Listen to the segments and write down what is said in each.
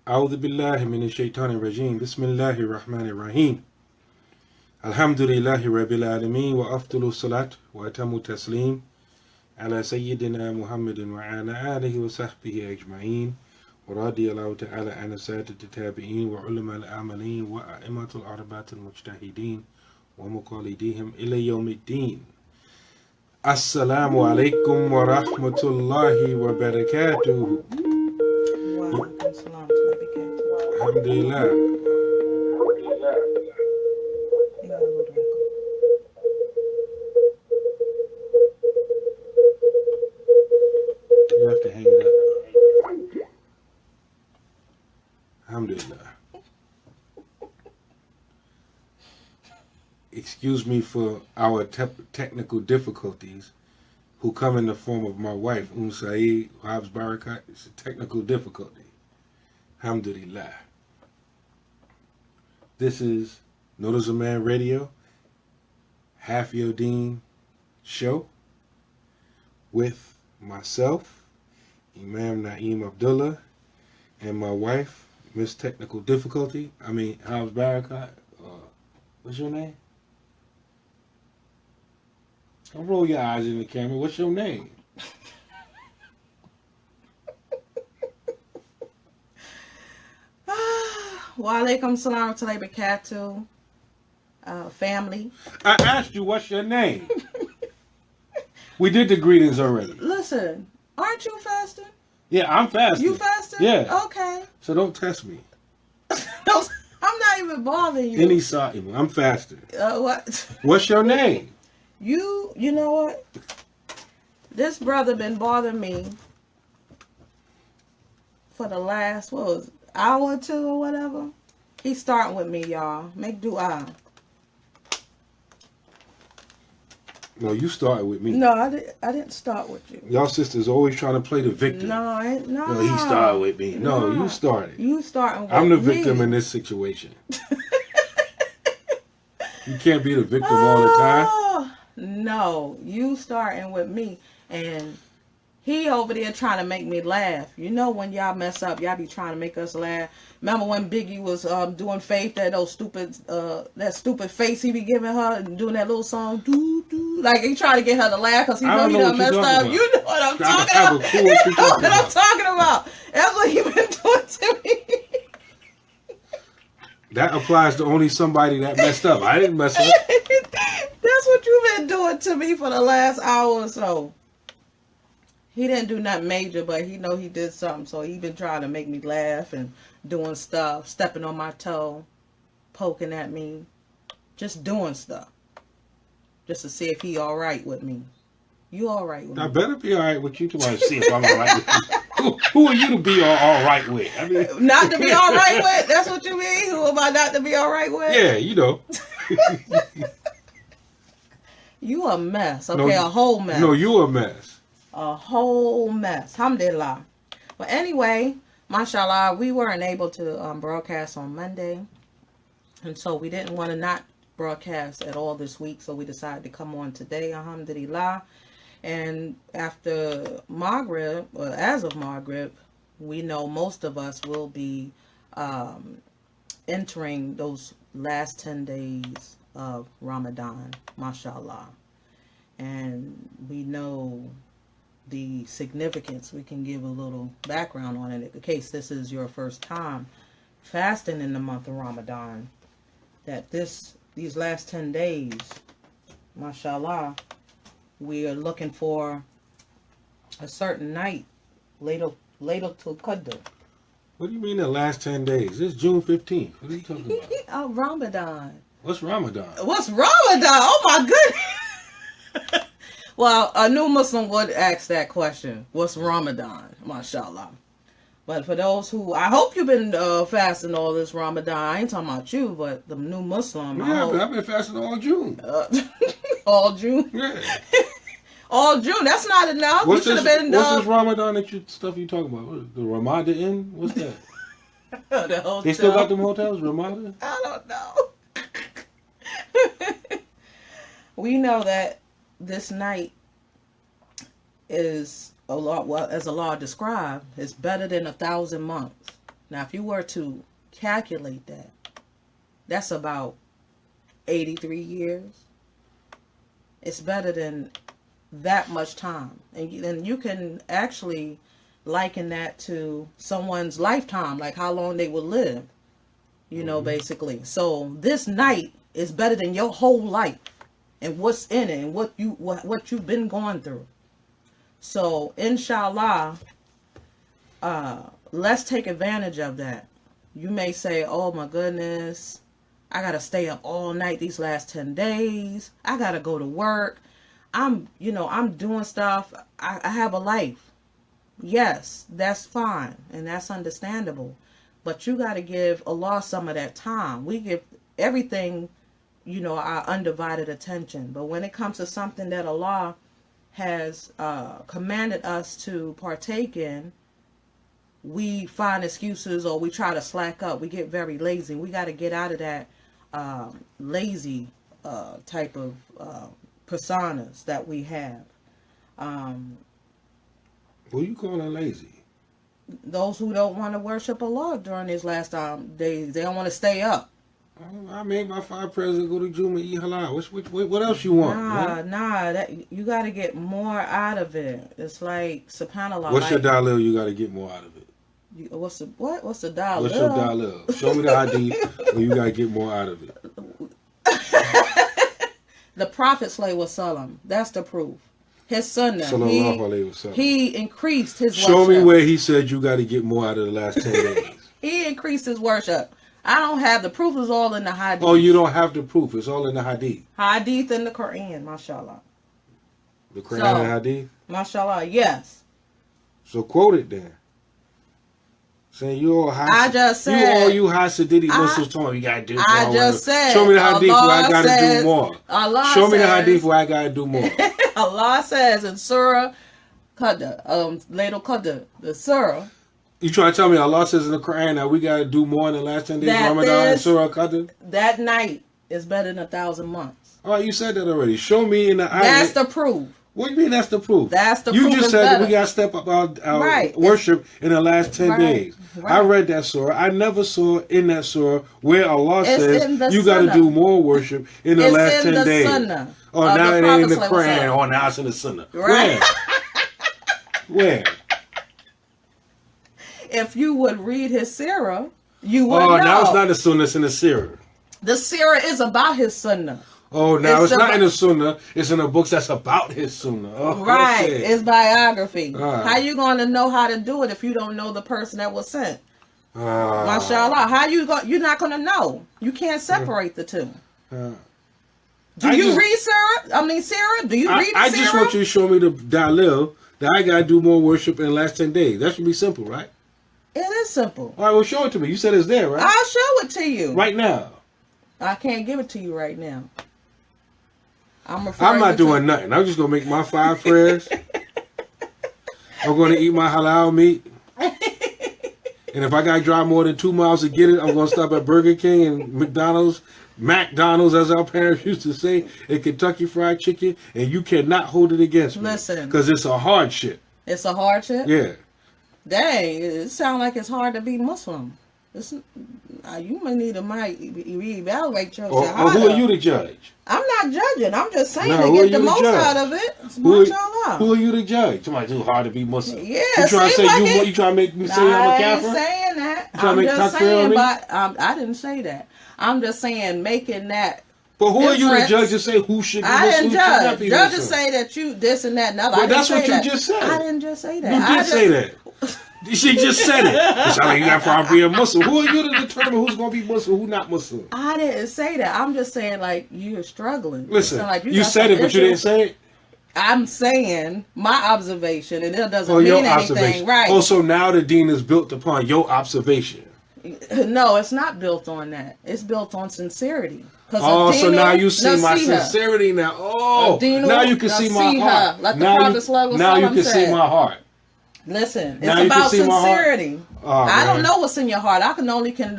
أعوذ بالله من الشيطان الرجيم بسم الله الرحمن الرحيم الحمد لله رب العالمين وأفضل الصلاة وأتم التسليم على سيدنا محمد وعلى آله وصحبه أجمعين ورضي الله تعالى عن السادة التابعين وعلماء العاملين وأئمة الأربعة المجتهدين ومقلديهم إلى يوم الدين. السلام عليكم ورحمة الله وبركاته. Alhamdulillah. You have to hang it up. Alhamdulillah. Excuse me for our technical difficulties, who come in the form of my wife, Saeed, Habs Barakat. It's a technical difficulty. Alhamdulillah. This is Notice a Man Radio, Half Your Deen show, with myself, Imam Naeem Abdullah, and my wife, Miss Technical Difficulty. Habs Barakat. What's your name? Don't roll your eyes in the camera. What's your name? Wa alaikum salam wa barakatuh, family. I asked you what's your name. We did the greetings already. Listen, aren't you fasting? Yeah, I'm fasting. You fasting? Yeah. Okay. So don't test me. I'm not even bothering you. Any sa'im. I'm fasting. What? What's your name? You know what? This brother been bothering me for the last, hour or two or whatever. He's starting with me, y'all. Make dua. No, you started with me. No, I didn't start with you. Y'all sisters always trying to play the victim. No. No, he started with me. No, you started. You starting with me. I'm the victim in this situation. You can't be the victim all the time. No, you starting with me. And he over there trying to make me laugh. You know when y'all mess up, y'all be trying to make us laugh. Remember when Biggie was doing Faith, that stupid face he be giving her and doing that little song, doo doo. Like he trying to get her to laugh because he know he done messed up. About. You know what I'm talking about. You know what I'm talking about. That's what he been doing to me. That applies to only somebody that messed up. I didn't mess up. That's what you've been doing to me for the last hour or so. He didn't do nothing major, but he know he did something. So he been trying to make me laugh and doing stuff, stepping on my toe, poking at me, just doing stuff, just to see if he all right with me. You all right with me? I better be all right with you to see if I'm all right with you. Who are you to be all right with? Not to be all right with? That's what you mean? Who am I not to be all right with? Yeah, you know. You a mess. Okay, no, a whole mess. No, you a mess. A whole mess. Alhamdulillah. But anyway, mashallah, we weren't able to broadcast on Monday. And so we didn't want to not broadcast at all this week. So we decided to come on today. Alhamdulillah. And after Maghrib, or as of Maghrib, we know most of us will be entering those last 10 days of Ramadan. Mashallah. And we know the significance. We can give a little background on it in case this is your first time fasting in the month of Ramadan, that these last 10 days, mashallah, we are looking for a certain night, Laylatul Qadr. What do you mean the last 10 days? It's June 15th. What are you talking about? Oh, Ramadan. What's Ramadan? What's Ramadan? Oh my goodness. Well, a new Muslim would ask that question. What's Ramadan? Mashallah. But for those who, I hope you've been fasting all this Ramadan. I ain't talking about you, but the new Muslim. Yeah, I've been fasting all June. All June? Yeah. All June. That's not enough. What's this Ramadan stuff you talking about? What, the Ramada Inn? What's that? The hotel. They still got them hotels? Ramada? I don't know. We know that this night is Allah, well, as Allah described, is better than 1,000 months. Now, if you were to calculate that, that's about 83 years. It's better than that much time. And then you can actually liken that to someone's lifetime, like how long they would live, you know, basically. So this night is better than your whole life and what's in it and what you've been going through. So inshallah, let's take advantage of that. You may say, oh my goodness, I gotta stay up all night these last 10 days. I gotta go to work. I'm doing stuff. I have a life. Yes, that's fine. And that's understandable. But you gotta give Allah some of that time. We give everything, our undivided attention. But when it comes to something that Allah has commanded us to partake in, we find excuses or we try to slack up. We get very lazy. We got to get out of that lazy type of personas that we have. Who you calling lazy? Those who don't want to worship Allah during these last days. They don't want to stay up. I made my 5 prayers and go to Juma, eat halal. What else you want? Nah. You got to get more out of it. It's like, subhanAllah. What's your dalil you got to get more out of it? What's the dalil? What's your dalil? Show me the hadith where you got to get more out of it. The Prophet ﷺ, that's the proof. His sunnah, he increased his worship. Show me where he said you got to get more out of the last 10 days. He increased his worship. I don't have the proof. Is all in the hadith. Oh, you don't have the proof. It's all in the hadith. Hadith in the Quran, mashallah. The Quran and hadith? Mashallah, yes. So quote it then. Saying you all high. I just said. You Hasididi Muslims told me you gotta do more. I just said. Show me the hadith where I gotta do more. Allah Show me the hadith where I gotta do more. Allah says in Surah Qadr, Laylatul Qadr, the Surah. You trying to tell me Allah says in the Quran that we gotta do more in the last 10 days of Ramadan and Surah Qadr? That night is better than 1,000 months. All right, you said that already. Show me in the ayat. That's the proof. What do you mean that's the proof? That's the proof. You just said that we got to step up our worship in the last 10 days. Right. I read that surah. I never saw in that surah where Allah says you got to do more worship in the last 10 days. Sunnah oh, now it ain't in the Quran. Oh, now it's in the Sunnah. Right. Where? If you would read his seerah, you would know. Oh, now it's not the Sunnah, it's in the seerah. The seerah is about his Sunnah. Oh, now it's not in the Sunnah. It's in the books that's about his Sunnah. Oh, right. Okay. It's biography. Right. How you going to know how to do it if you don't know the person that was sent? Mashallah. How you're not going to know. You can't separate the two. Do you read Sarah? Do you read Sarah? I just want you to show me the dalil that I got to do more worship in the last 10 days. That should be simple, right? It is simple. All right, well, show it to me. You said it's there, right? I'll show it to you. Right now. I can't give it to you right now. I'm not doing nothing. I'm just going to make my 5 prayers. I'm going to eat my halal meat. And if I got to drive more than 2 miles to get it, I'm going to stop at Burger King and McDonald's, as our parents used to say, and Kentucky Fried Chicken, and you cannot hold it against me. Listen. Because it's a hardship. It's a hardship? Yeah. Dang, it sounds like it's hard to be Muslim. You may need to reevaluate your shahada. Who are you to judge? I'm not judging. I'm just saying to get the most out of it. Who are you to judge? Somebody's too hard to be Muslim. Yeah, you trying to say you trying to make me say I'm a kafir? I ain't saying that. I'm just saying, but I didn't say that. I'm just saying making that. But who are you to judge to say who should be Muslim? I didn't judge. Judges say that you this and that and other. But that's what you just said. I didn't just say that. You did say that. She just said it. It sounds like you got problem being Muslim. Who are you to determine who's going to be Muslim, who's not Muslim? I didn't say that. I'm just saying, like, you're struggling. Listen, like you said it, but you didn't say it? I'm saying my observation, and it doesn't mean anything. Right. Oh, so now the deen is built upon your observation. No, it's not built on that. It's built on sincerity. Oh, so now you see my sincerity now. Oh, now you can see my heart. Now you can see my heart. Listen, it's about sincerity. I don't know what's in your heart. I can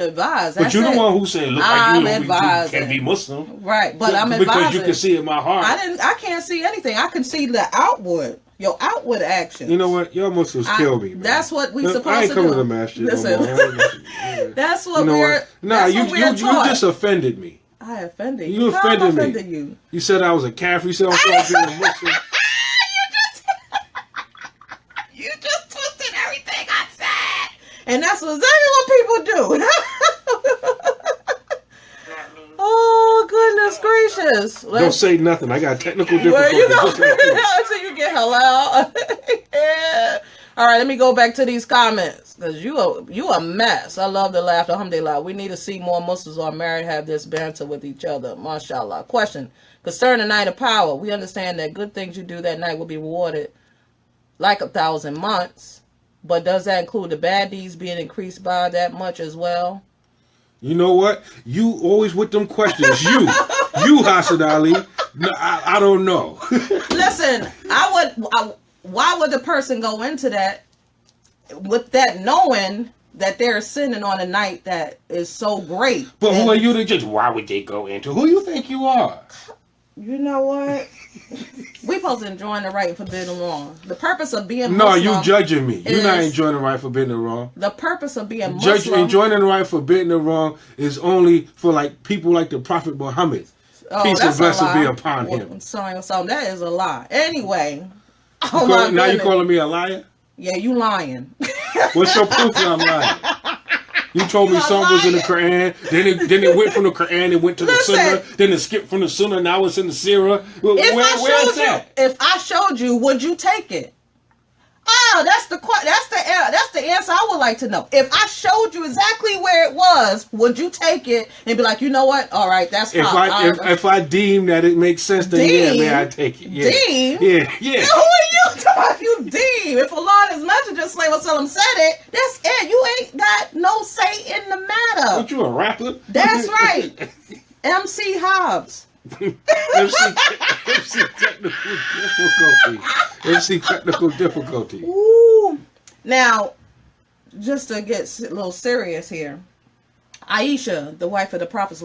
advise. But you're the one who said, "Look, like you can't be Muslim." Right, but I'm advising because you can see in my heart. I can't see anything. I can see the outward. Your outward actions. You know what? Y'all Muslims kill me, man. That's what we supposed to do. I ain't coming to masjid no more. That's what Nah, you just offended me. I offended you. You offended me. Offended you? You said I was a kafir. You said I was supposed to be a Muslim. You just twisted everything I said. And that's exactly what people do. Oh, goodness gracious. Don't say nothing. I got technical difficulties. Until you get halal. Yeah. All right, let me go back to these comments. Because you a mess. I love the laugh. Alhamdulillah. We need to see more Muslims who are married have this banter with each other. MashaAllah. Question. Concerning the night of power, we understand that good things you do that night will be rewarded like 1,000 months. But does that include the bad deeds being increased by that much as well? You know what? You always with them questions. You Hasid Ali. No, I don't know. Listen, why would the person go into that with that knowing that they're sinning on a night that is so great? But who are you to judge? Why would they go into? Who you think you are? You know what? We supposed to enjoy the right and forbidden wrong. The purpose of being no, Muslim you judging me. You're not enjoying the right, forbidden, and wrong. The purpose of being Muslim, enjoying the right, forbidden, and wrong is only for like people like the Prophet Muhammad. Peace and blessings be upon him. So that is a lie. Anyway, now you calling me a liar? Yeah, you lying. What's your proof that I'm lying? You told me something was in the Quran, then it went from the Quran, it went to the Sunnah, then it skipped from the Sunnah, now it's in the Sirah. If I showed you, would you take it? Oh, that's the answer I would like to know. If I showed you exactly where it was, would you take it and be like, you know what? All right, that's fine. If I deem that it makes sense, then may I take it? Yeah. Deem? Yeah. Who are you talking about? If you deem? If Allah and His Messenger said it, that's it. You ain't got no say in the matter. Aren't you a rapper? That's right. MC Hobbs. MC technical difficulty. Ooh. Now, just to get a little serious here, Aisha, the wife of the Prophet,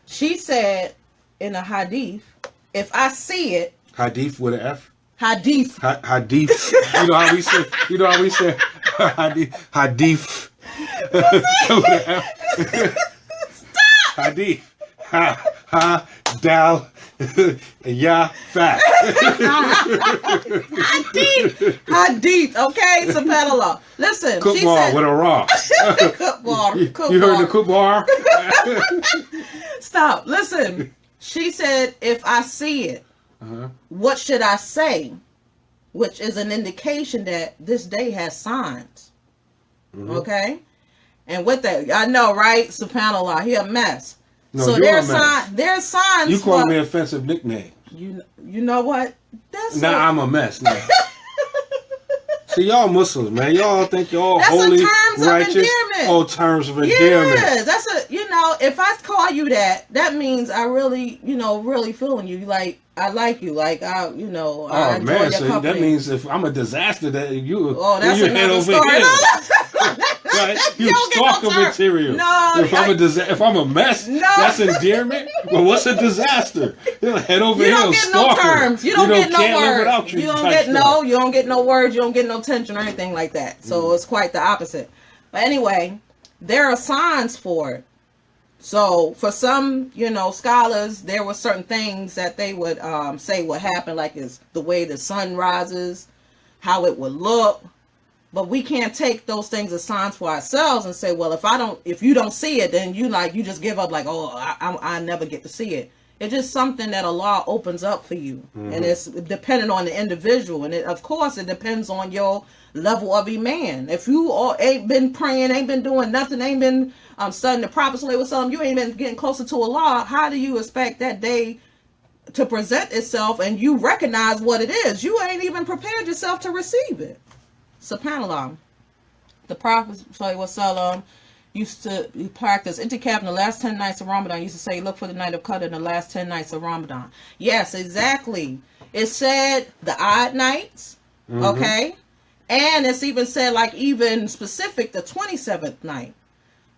she said in a hadith, if I see it, hadith with an F. Hadith. Hadith. You know how we say hadith. Hadith. Stop. Hadith. Ha, dal, ya, fat. Hadith, okay? SubhanAllah. Listen, she said... with a raw. You heard the kubar? Stop. Listen. She said, if I see it, what should I say? Which is an indication that this day has signs. Okay? And with that, I know, right? SubhanAllah, he a mess. No, so there's signs. You call me offensive nickname. You know what? I'm a mess now. See, y'all Muslims, man. Y'all think y'all holy, righteous. Oh, terms of endearment. Yes, if I call you that, that means I really, really feeling you. Like, I like you. Like, I enjoy your company. That means if I'm a disaster, that that's you head over here. Right? You stalker material. No, if I'm a mess, that's endearment. Well, what's a disaster? Head over here. You don't get no terms. You don't get no words. You don't get no words. You don't get no tension or anything like that. So it's quite the opposite. But anyway, there are signs for it. So for some, scholars, there were certain things that they would say would happen, like is the way the sun rises, how it would look. But we can't take those things as signs for ourselves and say, well, if you don't see it, then you just give up, like, oh, I never get to see it. It's just something that Allah opens up for you. And it's dependent on the individual. And of course, it depends on your level of Iman. If you ain't been praying, ain't been doing nothing, ain't been studying the Prophet, you ain't been getting closer to Allah, how do you expect that day to present itself and you recognize what it is? You ain't even prepared yourself to receive it. SubhanAllah. The Prophet used to practice itikaf in the last 10 nights of Ramadan. He used to say, look for the night of Qadr in the last 10 nights of Ramadan. Yes, exactly. It said the odd nights, okay? And it's even said, like, even specific, the 27th night.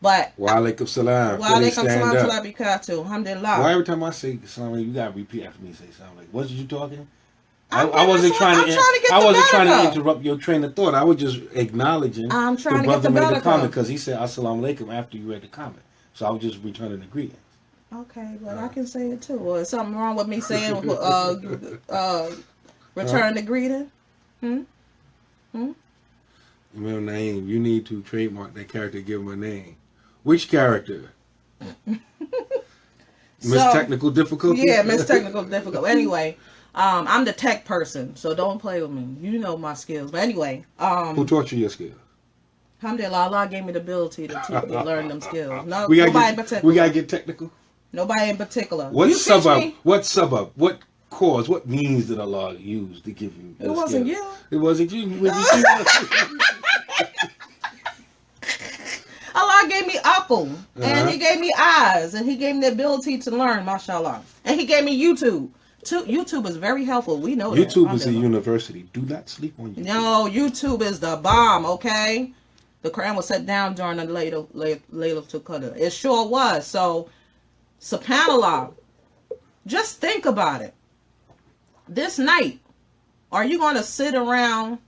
But wa alaikum salam. Wa alaikum salam wa barakatuh. Alhamdulillah. Why every time I say salam, you gotta repeat after me and say salam? Like, what did you talking? I wasn't trying to. get I wasn't trying to barakah. interrupt your train of thought. I was just acknowledging I'm trying to get brother the made a barakah. comment because he said "Assalamu alaikum" after you read the comment. So I was just returning the greeting. Okay, but I can say it too. Or is something wrong with me saying return the greeting? Imam Naeem, you need to trademark that character. Give him a name. Which character? Miss Technical Difficulty? Yeah, Miss Technical Difficulty. Anyway, I'm the tech person, so don't play with me. You know my skills. But anyway. Who taught you your skills? Alhamdulillah, Allah gave me the ability to learn them skills. No, we nobody in particular. We got to get technical. Nobody in particular. What suburb? What suburb? What cause? What means did Allah use to give you It wasn't you. It wasn't you. Allah gave me akal, and He gave me eyes, and He gave me the ability to learn, mashallah. And He gave me YouTube. YouTube is very helpful. We know that. YouTube is a university. Do not sleep on YouTube. No, YouTube is the bomb, okay? The Quran was set down during the Laylatul Qadr. It sure was. So, subhanallah, just think about it. This night, are you going to sit around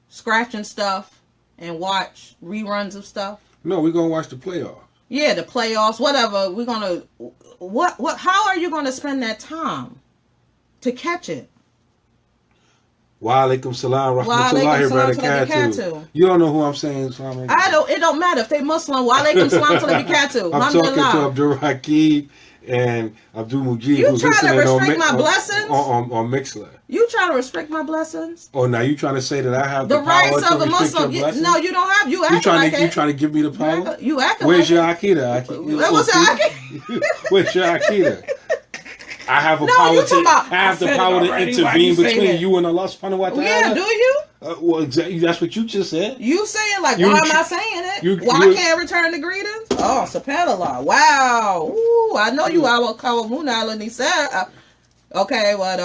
scratching stuff and watch reruns of stuff? No, we're going to watch the playoffs. Yeah, the playoffs, whatever. We're going to... How are you going to spend that time to catch it? Wa alaikum salam rahmatullahi wa barakatuh. You don't know who I'm saying, Islam. It don't matter if they Muslim. Wa alaikum salam wa barakatuh. I'm talking to Abdul Rakib and Abdul Mujib. You trying to restrict my blessings? On Mixler. You trying to restrict my blessings? Oh, now you trying to say that I have the the power rights to of a Muslim? No, you don't have. You trying to give me the power? You acting Where's like your Aqidah? What's your Aqidah? Where's your Aqidah? I have the power to intervene between you and Allah subhanahu wa ta'ala. Yeah, do you? Well, exactly. That's what you just said. You saying like, why am I saying it? I can't return the greetings? Oh, subhanallah. Wow. Ooh, I know you are Kawamuna and he said. Okay, but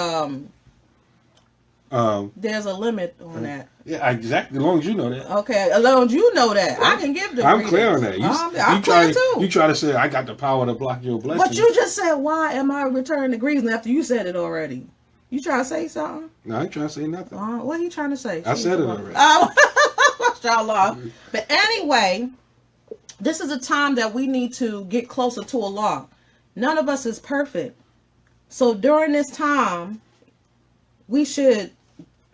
there's a limit on that. Yeah, exactly. As long as you know that. Okay, as long as you know that, I can give the. I'm clear on that. I'm clear too. You try to say I got the power to block your blessings. But you just said, why am I returning the greetings after you said it already? You trying to say something? No, I ain't trying to say nothing. What are you trying to say? I said it already. Oh, mashallah. But anyway, this is a time that we need to get closer to Allah. None of us is perfect. So during this time, we should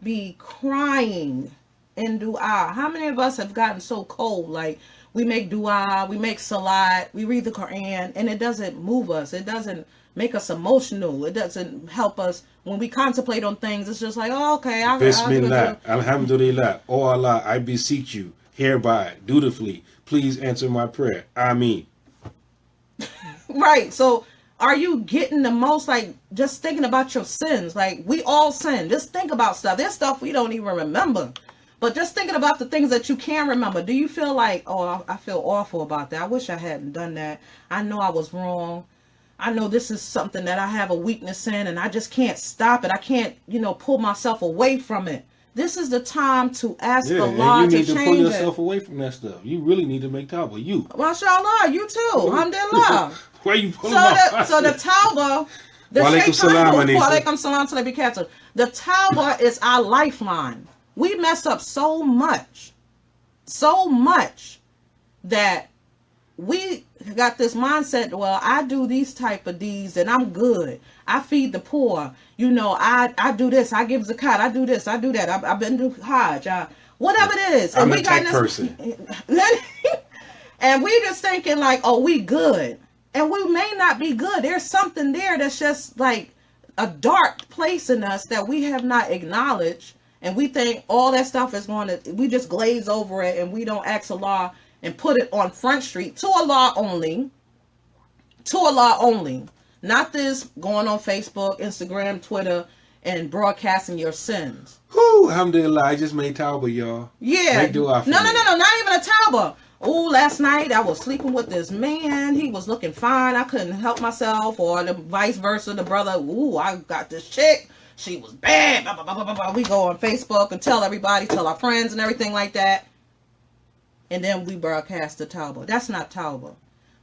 be crying in dua. How many of us have gotten so cold? Like, we make dua, we make salat, we read the Quran, and it doesn't move us. It doesn't make us emotional. It doesn't help us when we contemplate on things. It's just like, oh, okay. Bismillah, alhamdulillah. Oh Allah, I beseech you, hereby, dutifully, please answer my prayer. Ameen. Right. So, are you getting the most, like, just thinking about your sins? Like, we all sin. Just think about stuff. There's stuff we don't even remember. But just thinking about the things that you can remember. Do you feel like, oh, I feel awful about that. I wish I hadn't done that. I know I was wrong. I know this is something that I have a weakness in, and I just can't stop it. I can't, pull myself away from it. This is the time to ask Allah to change it. You need to pull yourself away from that stuff. You really need to make tawbah. You. MashaAllah, you too. Alhamdulillah. Why are you pulling off? So the tawbah, the tawbah is our lifeline. We mess up so much that we got this mindset, well, I do these type of deeds and I'm good. I feed the poor. I do this. I give zakat. I do this. I do that. I've been to Hajj. Whatever it is. I'm a tech person. And we just thinking like, oh, we good. And we may not be good. There's something there that's just like a dark place in us that we have not acknowledged. And we think all that stuff is we just glaze over it and we don't ask Allah and put it on Front Street to Allah only. To Allah only. Not this going on Facebook, Instagram, Twitter, and broadcasting your sins. Whoo, alhamdulillah, I just made tawbah, y'all. Yeah. No, not even a tawbah. Oh, last night I was sleeping with this man. He was looking fine. I couldn't help myself. Or the vice versa. The brother, ooh, I got this chick. She was bad. Blah, blah, blah, blah, blah. We go on Facebook and tell everybody, tell our friends and everything like that. And then we broadcast the tawbah. That's not tawbah.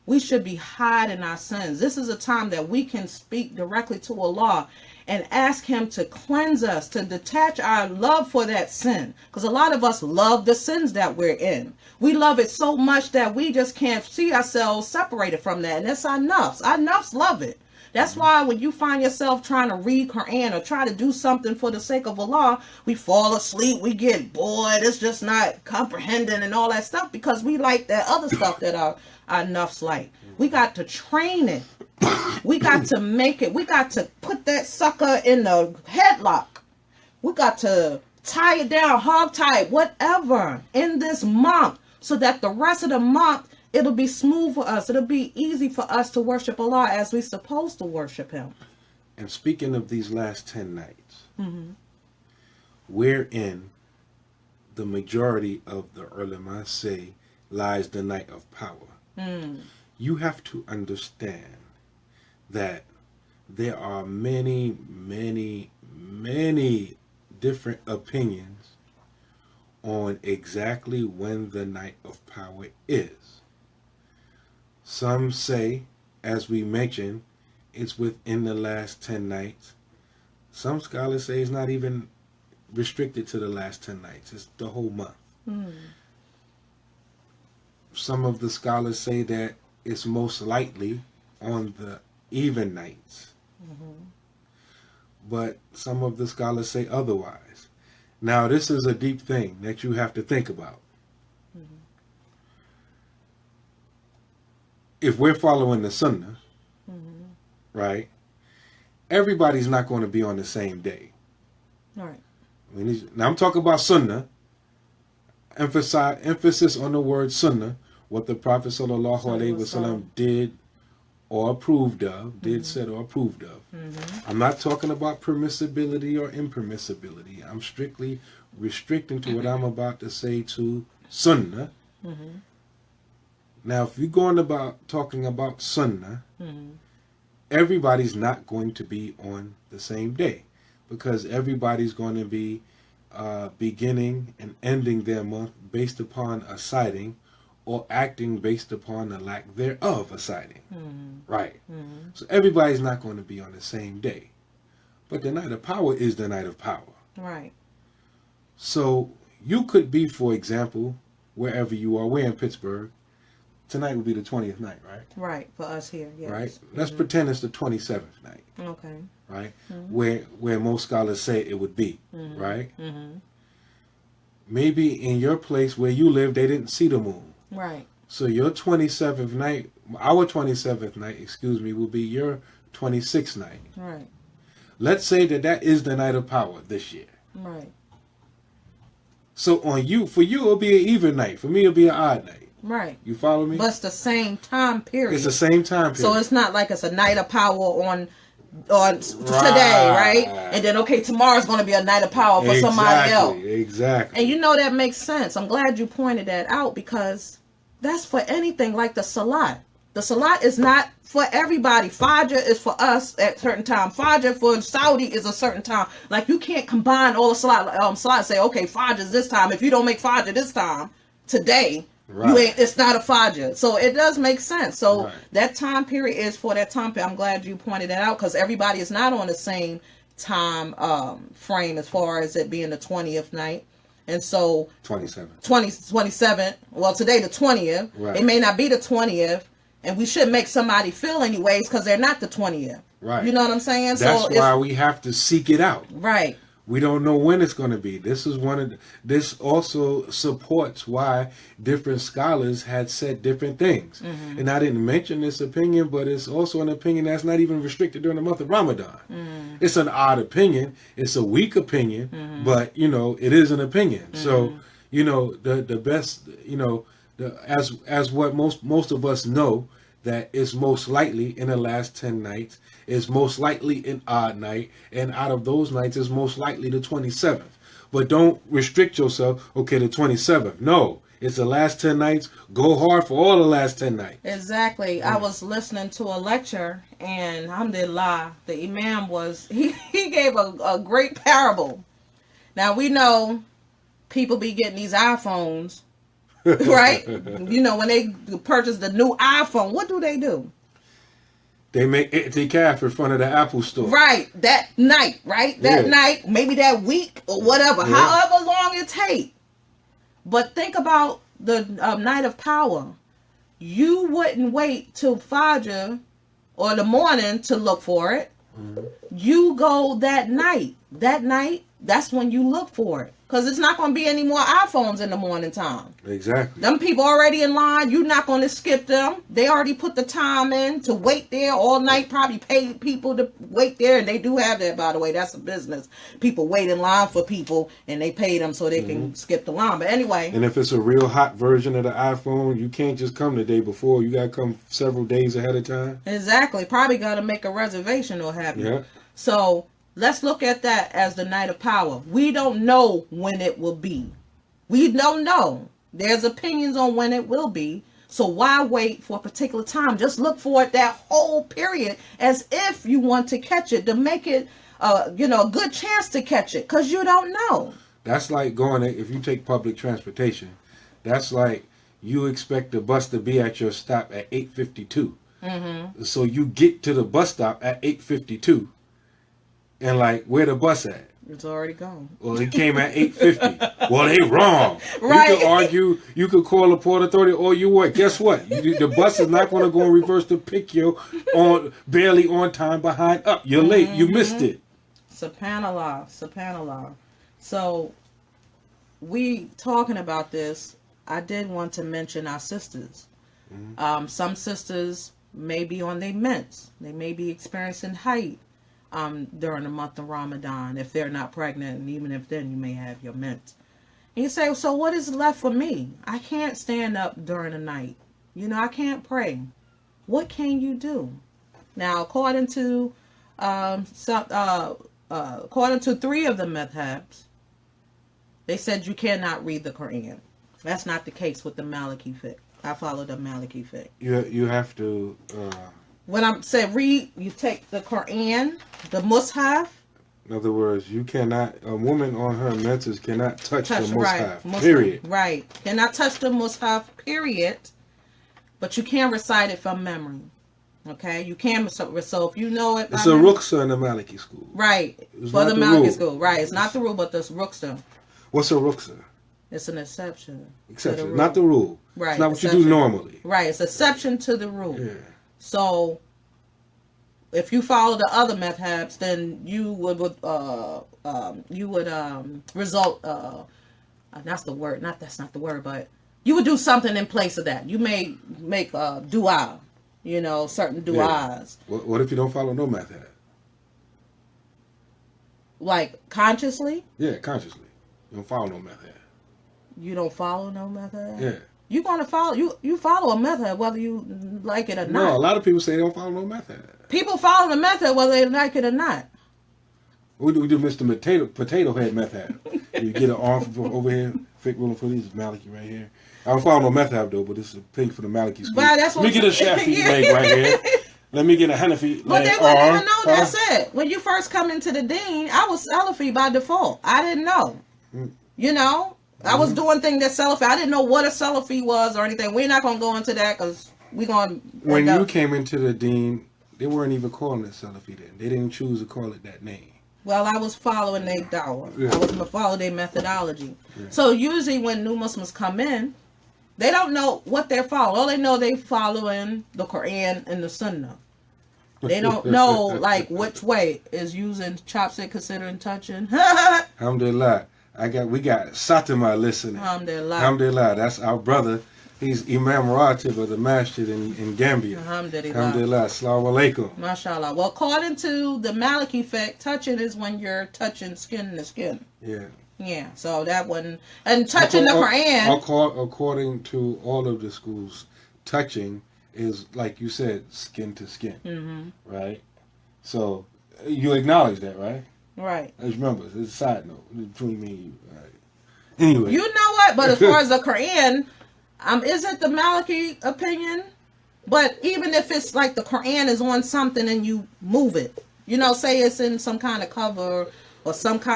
We should be hiding our sins. This is a time that we can speak directly to Allah and ask him to cleanse us, to detach our love for that sin. Because a lot of us love the sins that we're in. We love it so much that we just can't see ourselves separated from that. And that's our nafs. Our nafs love it. That's why when you find yourself trying to read Quran or try to do something for the sake of Allah, we fall asleep, we get bored, it's just not comprehending and all that stuff, because we like that other stuff that our nafs like. We got to train it. We got to make it. We got to put that sucker in the headlock. We got to tie it down, hog tie it, whatever, in this month, so that the rest of the month, it'll be smooth for us. It'll be easy for us to worship Allah as we're supposed to worship him. And speaking of these last 10 nights, wherein the majority of the ulama say lies the night of power, you have to understand that there are many, many, many different opinions on exactly when the night of power is. Some say, as we mentioned, it's within the last 10 nights. Some scholars say it's not even restricted to the last 10 nights. It's the whole month. Some of the scholars say that it's most likely on the even nights. But some of the scholars say otherwise. Now, this is a deep thing that you have to think about. If we're following the sunnah, right, everybody's not going to be on the same day. Right. Now, I'm talking about sunnah. Emphasis on the word sunnah, what the Prophet sallallahu alaihi wasallam did or approved of, said or approved of. I'm not talking about permissibility or impermissibility. I'm strictly restricting to what I'm about to say to sunnah. Now, if you're going about talking about sunnah, everybody's not going to be on the same day, because everybody's going to be beginning and ending their month based upon a sighting or acting based upon the lack thereof a sighting. Right. So everybody's not going to be on the same day. But the night of power is the night of power. Right. So you could be, for example, wherever you are, we're in Pittsburgh. Tonight would be the 20th night, right? Right, for us here, yes. Right? Let's pretend it's the 27th night. Okay. Right? Where most scholars say it would be, right? Maybe in your place where you live, they didn't see the moon. Right. So your 27th night, our 27th night, will be your 26th night. Right. Let's say that is the night of power this year. Right. So for you, it'll be an even night. For me, it'll be an odd night. Right. You follow me? But it's the same time period. It's the same time period. So it's not like it's a night of power on today, right? And then, okay, tomorrow's going to be a night of power for somebody else. Exactly. And you know that makes sense. I'm glad you pointed that out, because that's for anything like the Salat. The Salat is not for everybody. Fajr is for us at a certain time. Fajr for Saudi is a certain time. Like, you can't combine all the Salat and say, okay, Fajr is this time. If you don't make Fajr this time, today, it's not a Fajr. So it does make sense. So that time period is for that time period. I'm glad you pointed that out, because everybody is not on the same time frame as far as it being the 20th night. And so 27th. Well, today the 20th. Right. It may not be the 20th, and we should make somebody feel anyways, because they're not the 20th. Right. You know what I'm saying? That's why we have to seek it out. Right. We don't know when it's going to be. This also supports why different scholars had said different things. And I didn't mention this opinion, but it's also an opinion that's not even restricted during the month of Ramadan. It's an odd opinion. It's a weak opinion, but it is an opinion. So, the best, as what most of us know, that is most likely in the last 10 nights, is most likely an odd night, and out of those nights is most likely the 27th. But don't restrict yourself, okay, the 27th. No, it's the last 10 nights. Go hard for all the last 10 nights. Exactly. I was listening to a lecture, and alhamdulillah, the imam he gave a great parable. Now, we know people be getting these iPhones right? You know, when they purchase the new iPhone, what do? They make empty calf in front of the Apple store. Right, that night, right? That night, maybe that week or whatever, however long it takes. But think about the night of power. You wouldn't wait till Fajr or the morning to look for it. Mm-hmm. You go that night. That night, that's when you look for it. Because it's not going to be any more iPhones in the morning time. Exactly. Them people already in line. You're not going to skip them. They already put the time in to wait there all night. Probably paid people to wait there. And they do have that, by the way. That's a business. People wait in line for people. And they pay them so they can skip the line. But anyway. And if it's a real hot version of the iPhone, you can't just come the day before. You got to come several days ahead of time. Exactly. Probably got to make a reservation or have you. Yeah. So let's look at that as the night of power. We don't know when it will be. We don't know. There's opinions on when it will be. So why wait for a particular time? Just look for it that whole period as if you want to catch it, to make it, a good chance to catch it, because you don't know. That's like if you take public transportation, that's like you expect the bus to be at your stop at 8:52. Mm-hmm. So you get to the bus stop at 8:52. And like, where the bus at? It's already gone. Well, it came at 8:50. Well, they wrong. Right. You could argue, you could call the Port Authority, or you what? Guess what? The bus is not going to go in reverse to pick you barely on time behind up. You're late. You missed it. Subhanallah. So, we talking about this, I did want to mention our sisters. Mm-hmm. Some sisters may be on their mints. They may be experiencing height. During the month of Ramadan, if they're not pregnant, and even if then you may have your mint. And you say, so what is left for me? I can't stand up during the night. I can't pray. What can you do? Now, according to three of the madhabs, they said you cannot read the Quran. That's not the case with the Maliki fiqh. I follow the Maliki fiqh. You have to. When I say read, you take the Quran, the Mus'haf. In other words, you cannot, a woman on her menses cannot touch the Mus'haf, right, period. Right. Cannot touch the Mus'haf, period. But you can recite it from memory. Okay? You can, so if you know it. It's a rukhsah in the Maliki school. Right. For the Maliki school. Right. It's not the rule, but the rukhsah. What's a rukhsah? It's an exception. Exception, not the rule. Right. It's not what you do normally. Right. It's exception to the rule. Yeah. So, if you follow the other madhabs, then you would result. That's the word. That's not the word, but you would do something in place of that. You may make dua. Certain duas. Yeah. What if you don't follow no madhab? Like consciously? Yeah, consciously. You don't follow no madhab. You don't follow no madhab? Yeah. You're going to follow, you follow a method whether you like it or not. No, a lot of people say they don't follow no method. People follow the method whether they like it or not. We do Mr. Potato Head method. You get an arm from over here, fake rolling for these, Maliki right here. I don't follow no method though, but this is a pink for the Maliki school. Right, that's what Let me get a Shafi leg right here. Let me get a Hanafi leg. But they wouldn't even know that's it. When you first come into the deen, I was Salafi by default. I didn't know. I was doing things that Salafi. I didn't know what a Salafi was or anything. We're not going to go into that because we're going to... When you came into the deen, they weren't even calling it Salafi then. They didn't choose to call it that name. Well, I was following their dawah. Yeah. I was going to follow their methodology. Yeah. So usually when new Muslims come in, they don't know what they're following. All they know they're following the Quran and the Sunnah. They don't know like which way is using chopstick considering touching. Alhamdulillah. We got Satima listening. Alhamdulillah. That's our brother. He's Imam Ratib of the Masjid in Gambia. Alhamdulillah. Assalamu alaikum. MashaAllah. Well, according to the Maliki fiqh, touching is when you're touching skin to skin. Yeah. Yeah. So that one, and touching the Quran. According to all of the schools, touching is, like you said, skin to skin. Mm-hmm. Right? So you acknowledge that, right? Right. Just remember, it's a side note between me and you. Right. Anyway. You know what? But as far as the Quran, is it the Maliki opinion? But even if it's like the Quran is on something and you move it, say it's in some kind of cover or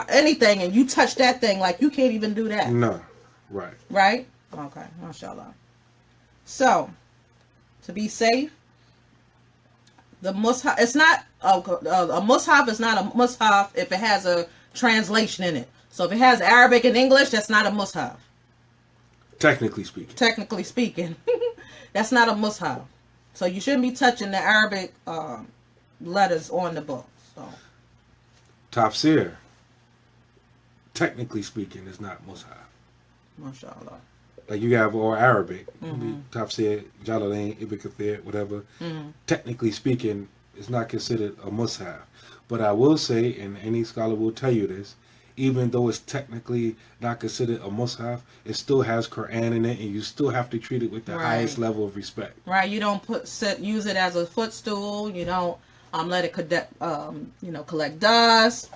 anything, and you touch that thing, like you can't even do that. No. Right. Right? Okay, mashallah. So, to be safe, the mushaf, it's not a mushaf is not a mushaf if it has a translation in it. So if it has Arabic and English, that's not a mushaf. Technically speaking. Technically speaking, that's not a mushaf. So you shouldn't be touching the Arabic letters on the book. So Tafsir, technically speaking, is not mushaf. mashallah. Like you have all Arabic, Tafsir, Jalalain, Ibn Kathir, whatever. Technically speaking, it's not considered a mushaf. But I will say, and any scholar will tell you this, even though it's technically not considered a mushaf, it still has Quran in it, and you still have to treat it with the highest level of respect. Right. You don't use it as a footstool. You don't let it collect dust.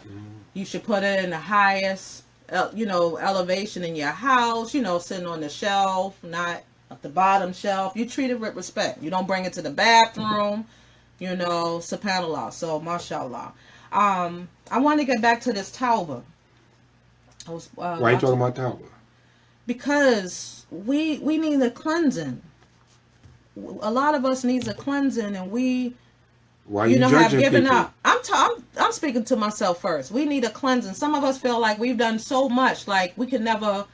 You should put it in the highest elevation in your house, sitting on the shelf, not at the bottom shelf. You treat it with respect. You don't bring it to the bathroom, subhanallah. So, mashallah. I want to get back to this tawbah. Why are you talking about tawbah? Because we need a cleansing. A lot of us needs a cleansing, and we... Why you have given people? Up. I'm speaking to myself first. We need a cleansing. Some of us feel like we've done so much, like we can never,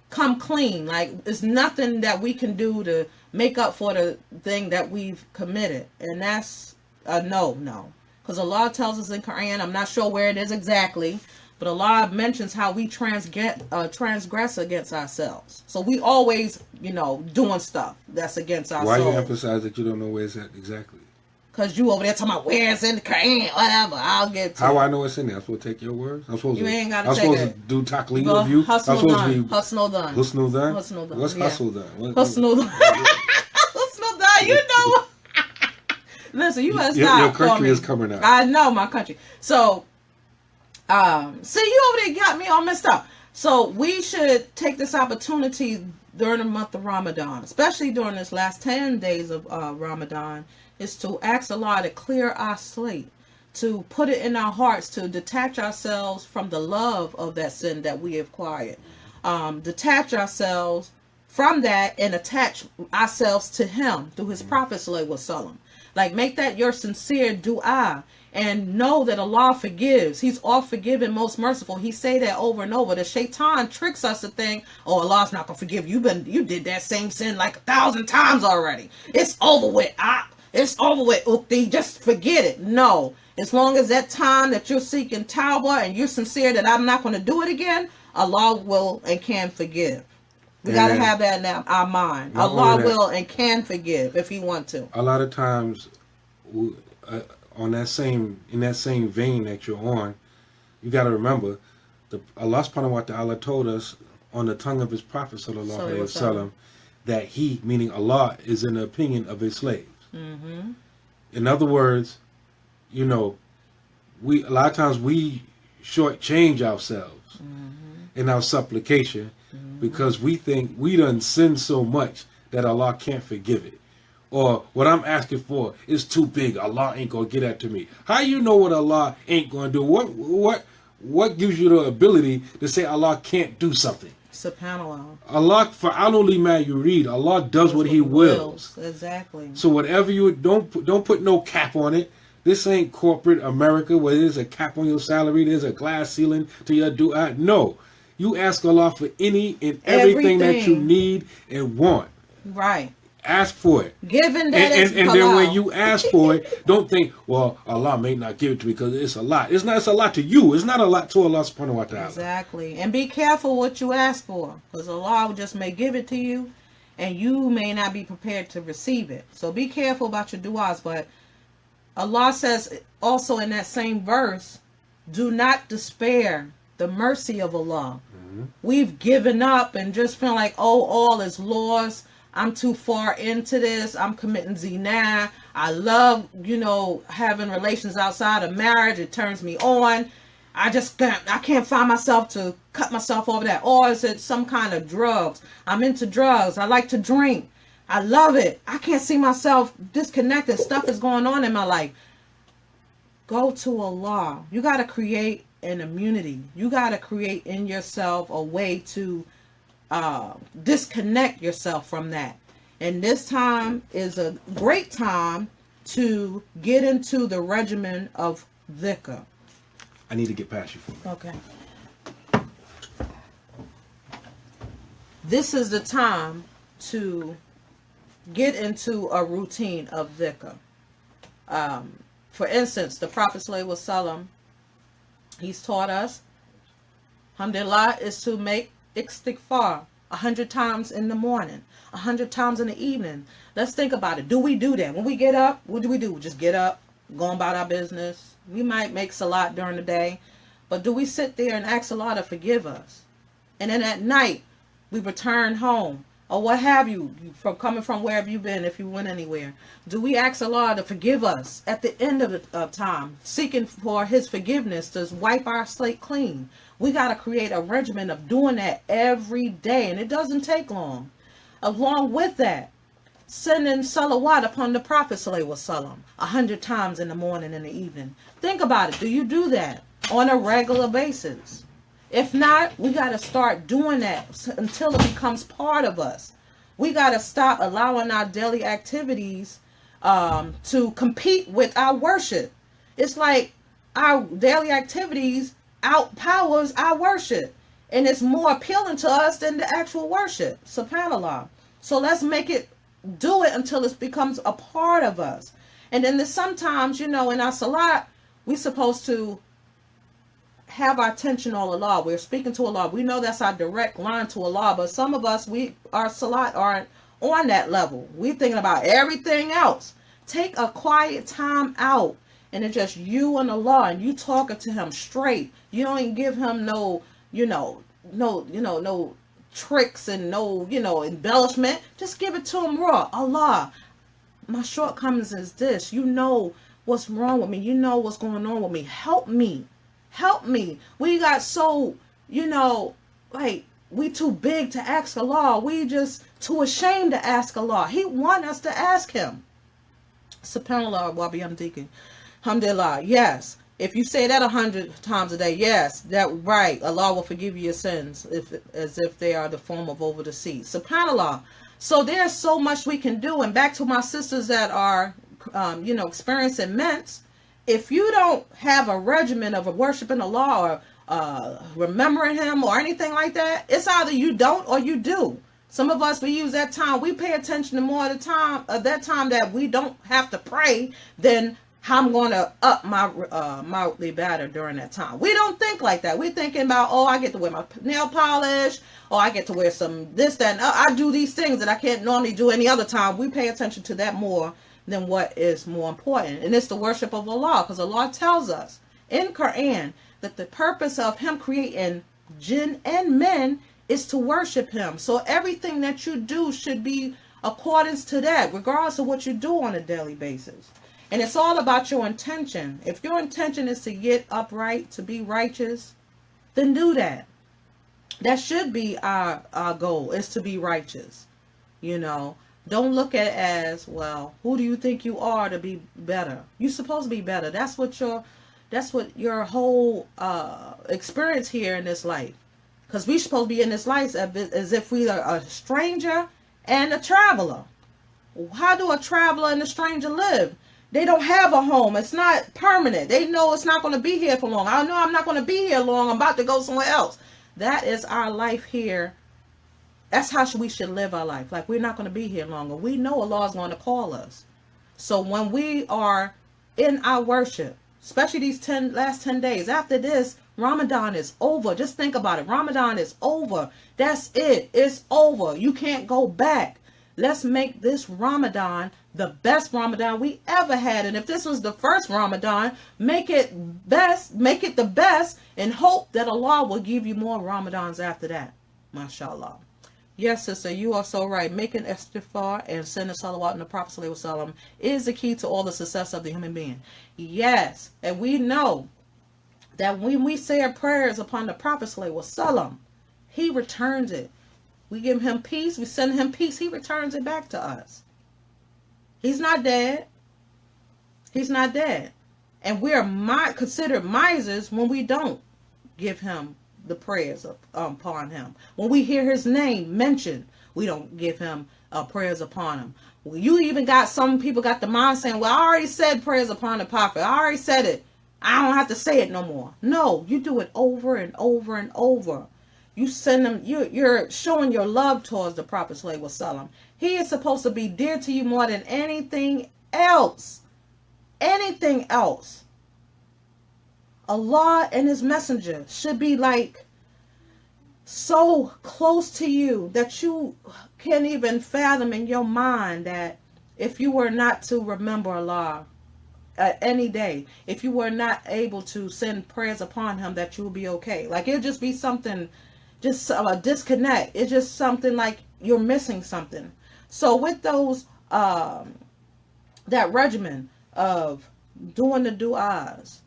come clean. Like there's nothing that we can do to make up for the thing that we've committed, and that's a no. Because Allah tells us in Quran, I'm not sure where it is exactly, but Allah mentions how we transgress against ourselves. So we always, doing stuff that's against our Why soul. you emphasize that you don't know where it's at exactly? Because you over there talking about where it's in the Quran, whatever. I'll get to How it. I know it's in there? I'm supposed to take your words? I'm supposed You to, ain't gotta I'm take supposed it. to do taqleed Go of you? hustle done. Hustle done. Husnul done? Husnul done. What's Yeah. hustle done? Hustle done. Hustle done. You know. Listen, you better stop. Your country for me. is coming out. I know my country. So, see, you over there got me all messed up. So we should take this opportunity during the month of Ramadan, especially during this last 10 days of Ramadan, is to ask Allah to clear our slate, to put it in our hearts, to detach ourselves from the love of that sin that we have acquired. Detach ourselves from that and attach ourselves to Him through His Prophet Sallallahu Alaihi Wasallam. Like, make that your sincere dua, and know that Allah forgives. He's all forgiving, most merciful. He say that over and over. The shaitan tricks us to think, oh, Allah's not gonna forgive you. You did that same sin like 1,000 times already. It's over with. It's over with. Ukti, just forget it. No. As long as that time that you're seeking tawbah and you're sincere that I'm not going to do it again, Allah will and can forgive. We got to have that in our mind. Allah will and can forgive if He want to. A lot of times, in that same vein that you're on, you got to remember, Allah subhanahu wa ta'ala told us on the tongue of His Prophet sallallahu alaihi wasallam that He, meaning Allah, is in the opinion of His slaves. Mm-hmm. In other words, a lot of times we shortchange ourselves in our supplication because we think we done sinned so much that Allah can't forgive it. Or what I'm asking for is too big. Allah ain't gonna get that to me. How you know what Allah ain't gonna do? What gives you the ability to say Allah can't do something? SubhanAllah. Allah fa'alu lima yurid. Allah does what He wills. Exactly. So whatever you don't put no cap on it. This ain't corporate America where there's a cap on your salary. There's a glass ceiling to your dua. No, you ask Allah for any and everything that you need and want. Right. Ask for it. Given that and then when you ask for it, don't think, well, Allah may not give it to me because it's a lot. It's not. It's a lot to you. It's not a lot to Allah subhanahu wa ta'ala. Exactly. And be careful what you ask for, because Allah just may give it to you and you may not be prepared to receive it. So be careful about your du'as. But Allah says also in that same verse, do not despair the mercy of Allah. Mm-hmm. We've given up and just feel like, oh, all is lost. I'm too far into this. I'm committing zina. I love, having relations outside of marriage. It turns me on. I can't find myself to cut myself over that. Or is it some kind of drugs? I'm into drugs. I like to drink. I love it. I can't see myself disconnected. Stuff is going on in my life. Go to Allah. You got to create an immunity. You got to create in yourself a way to disconnect yourself from that. And this time is a great time to get into the regimen of dhikr. I need to get past you for a minute. Okay. This is the time to get into a routine of dhikr. For instance, the Prophet ﷺ, he's taught us, alhamdulillah, is to make istighfar 100 times in the morning, 100 times in the evening. Let's think about it. Do we do that? When we get up, what do? We just get up, go about our business. We might make salat during the day, but do we sit there and ask Allah to forgive us? And then at night, we return home, or what have you, from coming from wherever you've been, if you went anywhere. Do we ask Allah to forgive us at the end of the time, seeking for His forgiveness to wipe our slate clean? We got to create a regimen of doing that every day, and it doesn't take long. Along with that, sending salawat upon the Prophet ﷺ 100 times in the morning and the evening. Think about it. Do you do that on a regular basis? If not, we got to start doing that until it becomes part of us. We got to stop allowing our daily activities to compete with our worship. It's like our daily activities outpowers our worship, and it's more appealing to us than the actual worship. SubhanAllah. So let's make it, do it until it becomes a part of us. And then there's sometimes, in our salat, we're supposed to have our attention on Allah. We're speaking to Allah. We know that's our direct line to Allah, but some of us, our salat aren't on that level. We're thinking about everything else. Take a quiet time out, and it's just you and Allah, and you talking to Him straight. You don't even give Him no tricks and no embellishment. Just give it to Him raw. Allah, my shortcomings is this. You know what's wrong with me. You know what's going on with me. Help me. Help me. We got so, like, we too big to ask Allah. We just too ashamed to ask Allah. He want us to ask Him. SubhanAllah wa bihamdihi. Alhamdulillah. Yes. If you say that 100 times a day, yes, that right. Allah will forgive you your sins as if they are the form of over the sea. SubhanAllah. So there's so much we can do. And back to my sisters that are, experiencing ments. If you don't have a regimen of worshiping Allah or remembering Him or anything like that, it's either you don't or you do. Some of us, we use that time. We pay attention to more of the time that time that we don't have to pray than how I'm going to up my ibadah during that time. We don't think like that. We're thinking about, I get to wear my nail polish, or I get to wear some this, that, and I do these things that I can't normally do any other time. We pay attention to that more than what is more important. And it's the worship of Allah, because Allah tells us in Quran that the purpose of Him creating jinn and men is to worship Him. So everything that you do should be accordance to that, regardless of what you do on a daily basis. And it's all about your intention. If your intention is to get upright, to be righteous, then do that. That should be our goal, is to be righteous. Don't look at it as, well, who do you think you are to be better? You're supposed to be better. That's what your whole experience here in this life. Because we're supposed to be in this life as if we are a stranger and a traveler. How do a traveler and a stranger live? They don't have a home. It's not permanent. They know it's not going to be here for long. I know I'm not going to be here long. I'm about to go somewhere else. That is our life here. That's how we should live our life. Like, we're not going to be here longer. We know Allah is going to call us. So when we are in our worship, especially these last 10 days, after this, Ramadan is over. Just think about it. Ramadan is over. That's it. It's over. You can't go back. Let's make this Ramadan the best Ramadan we ever had. And if this was the first Ramadan, make it the best, and hope that Allah will give you more Ramadans after that. MashaAllah. Yes, sister, you are so right. Making istighfar and sending salawat on the Prophet ﷺ is the key to all the success of the human being. Yes, and we know that when we say our prayers upon the Prophet ﷺ, He returns it. We give Him peace, we send Him peace, He returns it back to us. He's not dead. He's not dead. And we are considered misers when we don't give Him the prayers upon him. When we hear his name mentioned, we don't give him prayers upon him. Well, you even got some people got the mind saying, well, I already said prayers upon the prophet. I already said it. I don't have to say it no more. No, you do it over and over and over. You send them, you're showing your love towards the Prophet Sallallahu Alaihi Wasallam. He is supposed to be dear to you more than anything else. Anything else. Allah and his messenger should be like so close to you that you can't even fathom in your mind that if you were not to remember Allah any day, if you were not able to send prayers upon him, that you will be okay. Like it'll just be something, just a disconnect. It's just something like you're missing something. So with those, that regimen of doing the du'as,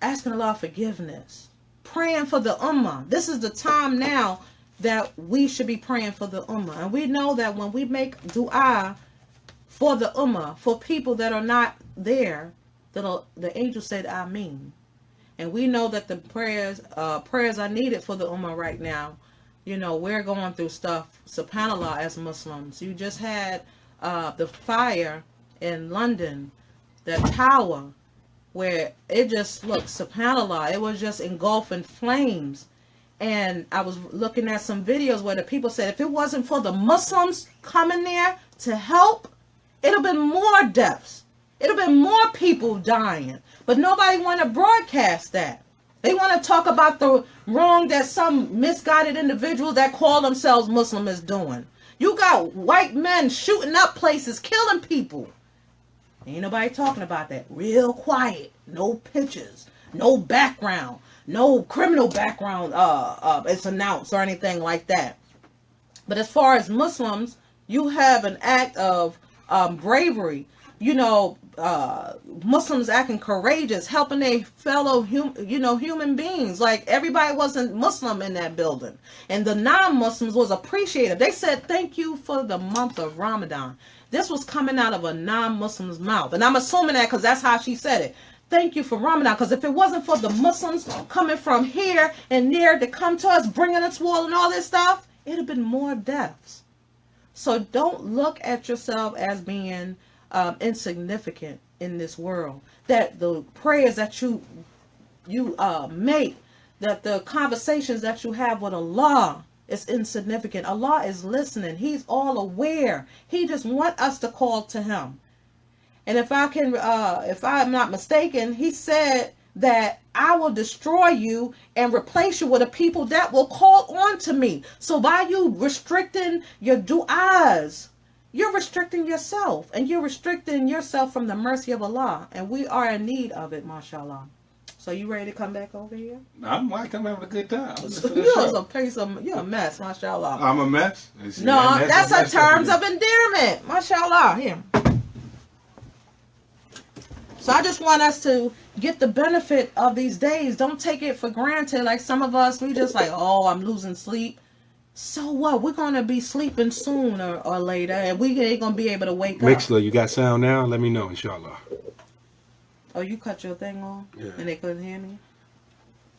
asking Allah forgiveness, praying for the ummah. This is the time now that we should be praying for the ummah. And we know that when we make du'a for the ummah, for people that are not there, the angel said, Ameen. And we know that the prayers are needed for the ummah right now. You know, we're going through stuff, subhanAllah, as Muslims. You just had the fire in London, the tower, where it just looked, subhanAllah, it was just engulfing flames. And I was looking at some videos where the people said if it wasn't for the Muslims coming there to help, it'd have been more deaths. It'd have been more people dying. But nobody want to broadcast that. They want to talk about the wrong that some misguided individuals that call themselves Muslim is doing. You got white men shooting up places, killing people. Ain't nobody talking about that. Real quiet. No pictures. No background. No criminal background it's announced or anything like that. But as far as Muslims, you have an act of bravery. You know, Muslims acting courageous, helping their fellow human beings. Like everybody wasn't Muslim in that building. And the non-Muslims was appreciative. They said, thank you for the month of Ramadan. This was coming out of a non-Muslim's mouth. And I'm assuming that because that's how she said it. Thank you for Ramadan. Because if it wasn't for the Muslims coming from here and there to come to us, bringing us wool and all this stuff, it'd have been more deaths. So don't look at yourself as being insignificant in this world. That the prayers that you make, that the conversations that you have with Allah, it's insignificant. Allah is listening. He's all aware. He just wants us to call to him. And if I'm not mistaken, he said that I will destroy you and replace you with a people that will call on to me. So by you restricting your du'as, you're restricting yourself. And you're restricting yourself from the mercy of Allah. And we are in need of it, mashallah. So you ready to come back over here? I'm having a good time. You're a mess, mashallah. I'm a mess? No, that's a terms of endearment. Mashallah. Here. So I just want us to get the benefit of these days. Don't take it for granted. Like some of us, we just like, oh, I'm losing sleep. So what? We're going to be sleeping soon or later. And we ain't going to be able to wake up. Mixler, you got sound now? Let me know, inshallah. Oh, you cut your thing on? Yeah. And they couldn't hear me?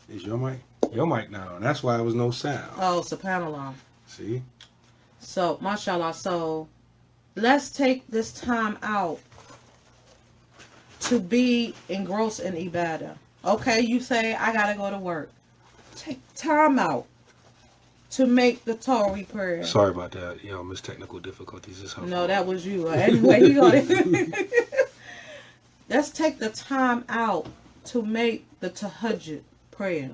Is your mic? Your mic not on. That's why there was no sound. Oh, subhanAllah. See? So, mashallah. So, let's take this time out to be engrossed in ibadah. Okay, you say, I got to go to work. Take time out to make the Tawri prayer. Sorry about that. You know, miss technical difficulties. Is no, that was you. Anyway, you got it. Let's take the time out to make the tahajjud prayer.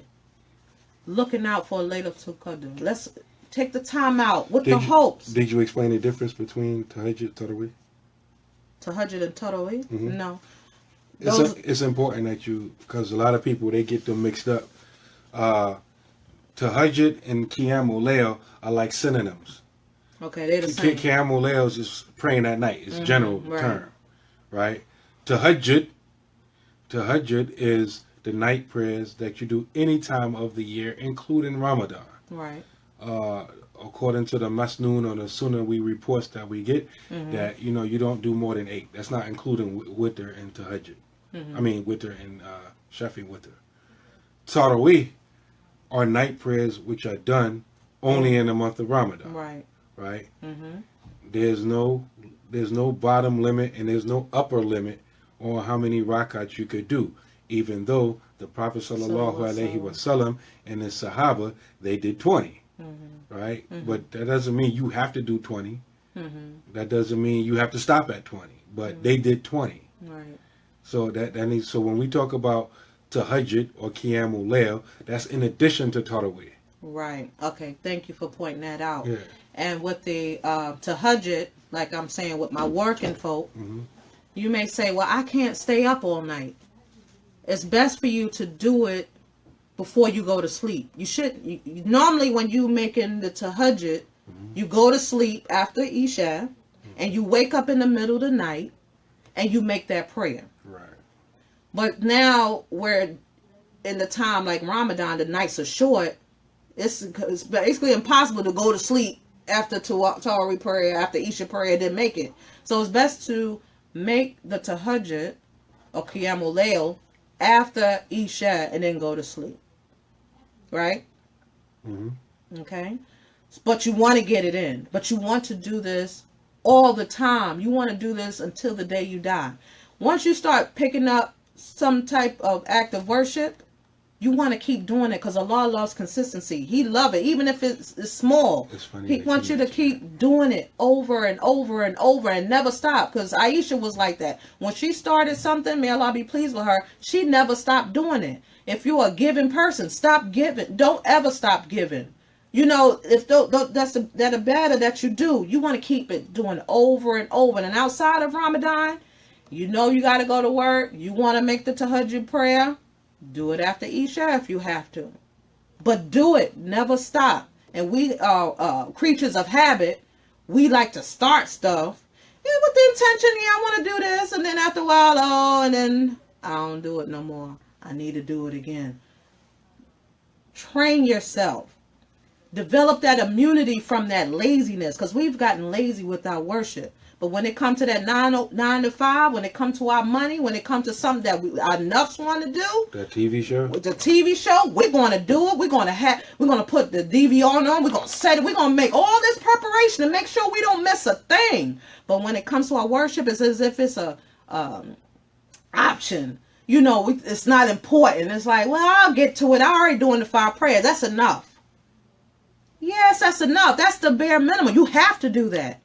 Looking out for Laylatul Qadr. Let's take the time out with the hopes. Did you explain the difference between tahajjud and tarawih? Tahajjud and tarawih? Mm-hmm. No. It's important that because a lot of people, they get them mixed up. Tahajjud and Qiyamul Layl are like synonyms. Okay, they're the same. Qiyamul Layl is just praying at night. It's general term, right? Tahajjud is the night prayers that you do any time of the year, including Ramadan. Right. According to the Masnoon or the Sunnah we reports that we get, that you don't do more than 8. That's not including witr and tahajjud. I mean witr and Shafi witr. Tarawih are night prayers which are done only in the month of Ramadan. Right. Right? Mm-hmm. There's no bottom limit and there's no upper limit on how many rakats you could do. Even though the Prophet sallallahu alaihi wasallam and the Sahaba, they did 20. Mm-hmm. Right? Mm-hmm. But that doesn't mean you have to do 20. Mm-hmm. That doesn't mean you have to stop at 20. But Mm-hmm. they did 20. Right. So so when we talk about tahajjud or qiyamul layl, that's in addition to tarawih. Right. Okay. Thank you for pointing that out. Yeah. And with the tahajjud, like I'm saying with my working folk, Mm-hmm. you may say, well, I can't stay up all night. It's best for you to do it before you go to sleep. You shouldn't. Normally when you making the tahajjud, Mm-hmm. you go to sleep after Isha, and you wake up in the middle of the night, and you make that prayer. Right. But now we're in the time like Ramadan, the nights are short. It's basically impossible to go to sleep after Tawari prayer, after Isha prayer, then make it. So it's best to make the tahajjud or qiyamul layl after Isha and then go to sleep. Right? Mm-hmm. Okay? But you want to get it in. But you want to do this all the time. You want to do this until the day you die. Once you start picking up some type of act of worship, you want to keep doing it because Allah loves consistency. He loves it, even if it's small. It's funny He wants you to keep doing it over and over and over and never stop. Because Aisha was like that. When she started something, may Allah be pleased with her, she never stopped doing it. If you're a giving person, stop giving. Don't ever stop giving. You know, if that's the ibadah that you do, you want to keep it doing over and over. And outside of Ramadan, you know you got to go to work. You want to make the tahajjud prayer. Do it after Isha if you have to. But do it. Never stop. And we are creatures of habit. We like to start stuff with the intention, I want to do this. And then after a while, and then I don't do it no more. I need to do it again. Train yourself. Develop that immunity from that laziness. Because we've gotten lazy with our worship. But when it comes to that 9 to 5, when it comes to our money, when it comes to something that our nuffs want to do, that TV show, the TV show, we're going to do it. We're going to put the DVR on. We're going to set it. We're going to make all this preparation to make sure we don't miss a thing. But when it comes to our worship, it's as if it's a option. You know, it's not important. It's like, well, I'll get to it. I already doing the 5 prayers. That's enough. Yes, that's enough. That's the bare minimum. You have to do that.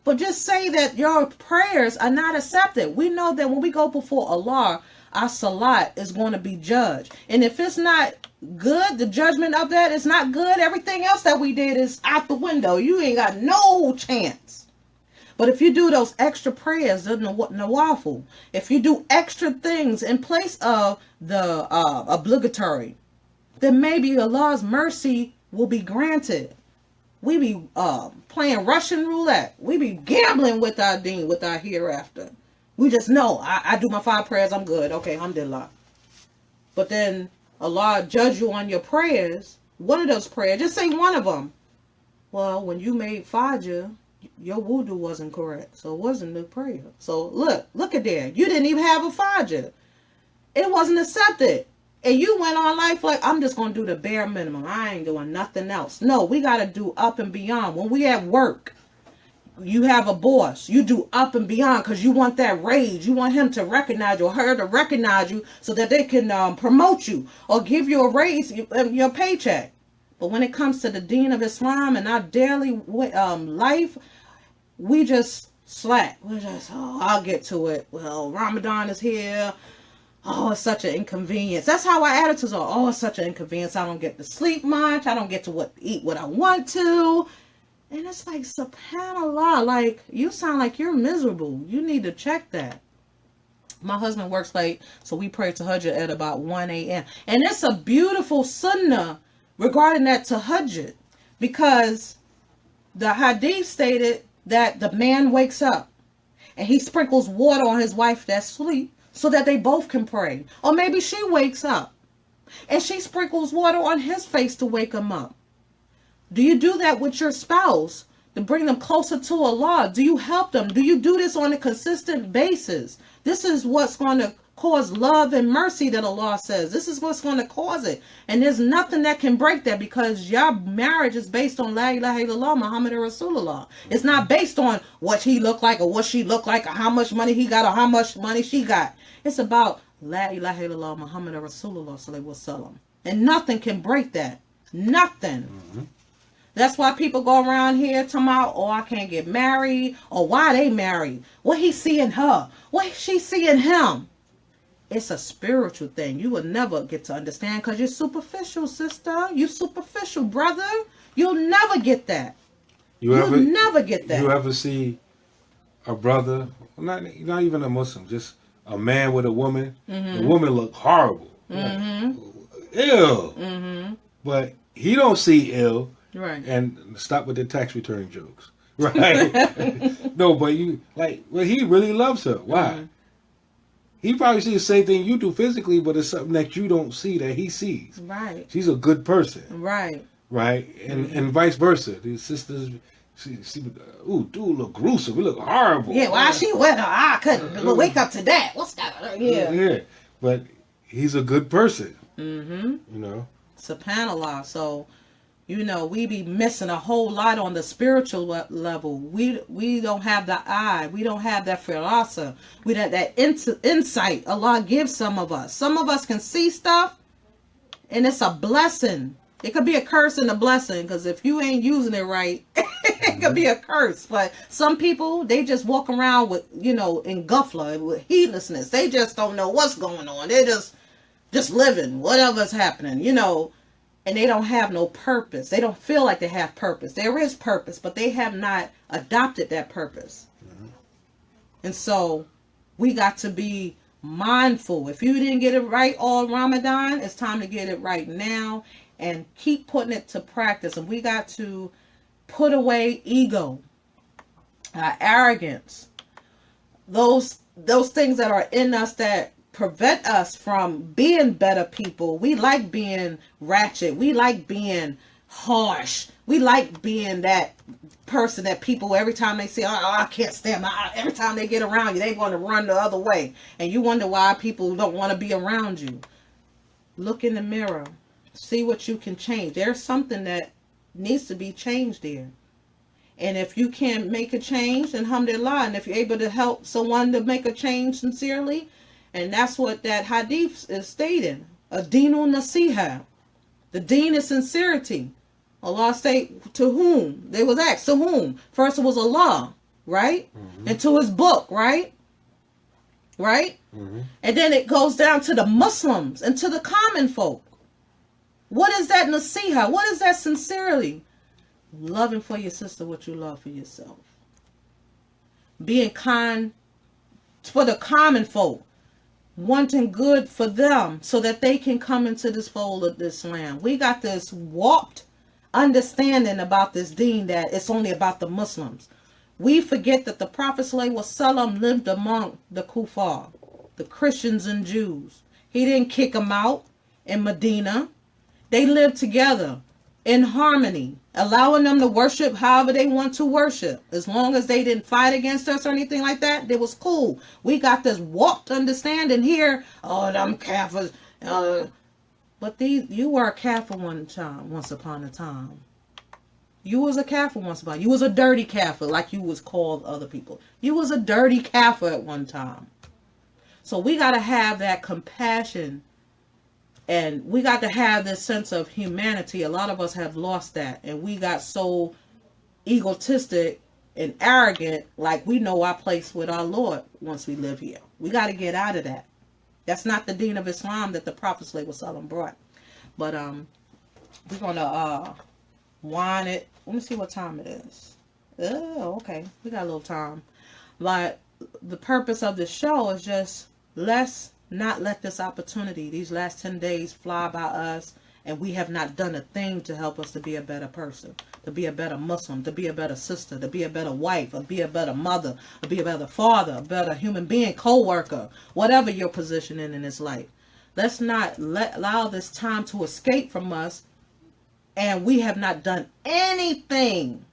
But just say that your prayers are not accepted. We know that when we go before Allah, our salat is going to be judged. And if it's not good, the judgment of that is not good, everything else that we did is out the window. You ain't got no chance. But if you do those extra prayers, the nawafil, if you do extra things in place of the obligatory, then maybe Allah's mercy will be granted. We be playing Russian roulette. We be gambling with our deen, with our hereafter. We just know, I do my 5 prayers, I'm good. Okay, alhamdulillah. But then Allah judge you on your prayers. One of those prayers, just say one of them. Well, when you made Fajr, your wudu wasn't correct. So it wasn't the prayer. So look at there. You didn't even have a Fajr. It wasn't accepted. And you went on life like, I'm just going to do the bare minimum. I ain't doing nothing else. No, we got to do up and beyond. When we at work, you have a boss. You do up and beyond because you want that raise. You want him to recognize you or her to recognize you so that they can promote you or give you a raise, your paycheck. But when it comes to the deen of Islam and our daily life, we just slack. We're just, I'll get to it. Well, Ramadan is here. Oh, it's such an inconvenience. That's how our attitudes are. Oh, it's such an inconvenience. I don't get to sleep much. I don't get to eat what I want to. And it's like, subhanAllah, like, you sound like you're miserable. You need to check that. My husband works late, so we pray tahajjud at about 1 a.m. And it's a beautiful sunnah regarding that tahajjud. Because the hadith stated that the man wakes up and he sprinkles water on his wife that's asleep, so that they both can pray. Or maybe she wakes up and she sprinkles water on his face to wake him up. Do you do that with your spouse to bring them closer to Allah? Do you help them? Do you do this on a consistent basis? This is what's going to cause love and mercy that Allah says. This is what's going to cause it. And there's nothing that can break that, because your marriage is based on La ilaha illallah Muhammad Rasulullah. It's not based on what he looked like or what she looked like or how much money he got or how much money she got. It's about La ilaha illallah Muhammad Rasulullah sallallahu alaihi wasallam. And nothing can break that. Nothing. Mm-hmm. That's why people go around here talking about, oh, I can't get married, or why they married. What he see in her? What she see in him? It's a spiritual thing. You will never get to understand because you're superficial, sister. You superficial, brother. You'll never get that. You'll never get that. You ever see a brother, not even a Muslim, just a man with a woman? Mm-hmm. The woman look horrible. Mm-hmm. Like, ill. Mm-hmm. But he don't see ill. Right. And stop with the tax return jokes. Right. No, but he really loves her. Why? Mm-hmm. He probably sees the same thing you do physically, but it's something that you don't see that he sees. Right. She's a good person. Right. Right. And vice versa. These sisters, ooh, dude look gruesome. We look horrible. Yeah, why she with her? I couldn't wake up to that. What's that? Yeah. Yeah. But he's a good person. Mm-hmm. You know. SubhanAllah. So, you know, we be missing a whole lot on the spiritual level. We don't have the eye. We don't have that firasa. We don't have that insight Allah gives some of us. Some of us can see stuff, and it's a blessing. It could be a curse and a blessing, because if you ain't using it right, it could be a curse. But some people, they just walk around with, you know, in ghafla, with heedlessness. They just don't know what's going on. They're just living, whatever's happening, you know. And they don't have no purpose. They don't feel like they have purpose. There is purpose, but they have not adopted that purpose. Mm-hmm. And so we got to be mindful. If you didn't get it right all Ramadan, it's time to get it right now and keep putting it to practice. And we got to put away ego, arrogance, those things that are in us that prevent us from being better people. We like being ratchet. We like being harsh. We like being that person that people, every time they say, oh, I can't stand my, every time they get around you, they want to run the other way. And you wonder why people don't want to be around you. Look in the mirror. See what you can change. There's something that needs to be changed there. And if you can't make a change, then alhamdulillah. And if you're able to help someone to make a change sincerely, and that's what that hadith is stating. Ad-dinu nasiha. The deen is sincerity. Allah state to whom? They was asked to whom? First it was Allah, right? Mm-hmm. And to his book, right? Right? Mm-hmm. And then it goes down to the Muslims and to the common folk. What is that nasiha? What is that sincerity? Loving for your sister what you love for yourself. Being kind for the common folk. Wanting good for them so that they can come into this fold of this land. We got this warped understanding about this deen that it's only about the Muslims. We forget that the Prophet ﷺ lived among the kuffar, the Christians and Jews. He didn't kick them out in Medina. They lived together in harmony, allowing them to worship however they want to worship. As long as they didn't fight against us or anything like that, it was cool. We got this warped understanding here. Oh, them kafirs. But you were a kafir once upon a time. You was a kafir once upon a time. You was a dirty kafir, like you was called other people. You was a dirty kafir at one time. So we got to have that compassion. And we got to have this sense of humanity. A lot of us have lost that. And we got so egotistic and arrogant, like we know our place with our Lord once we live here. We got to get out of that. That's not the deen of Islam that the Prophet ﷺ brought. But we're going to wind it. Let me see what time it is. Oh, okay. We got a little time. But the purpose of this show is just let's not let this opportunity, these last 10 days, fly by us, and we have not done a thing to help us to be a better person, to be a better Muslim, to be a better sister, to be a better wife, or be a better mother, or be a better father, a better human being, co-worker, whatever your position in this life. Let's not allow this time to escape from us, and we have not done anything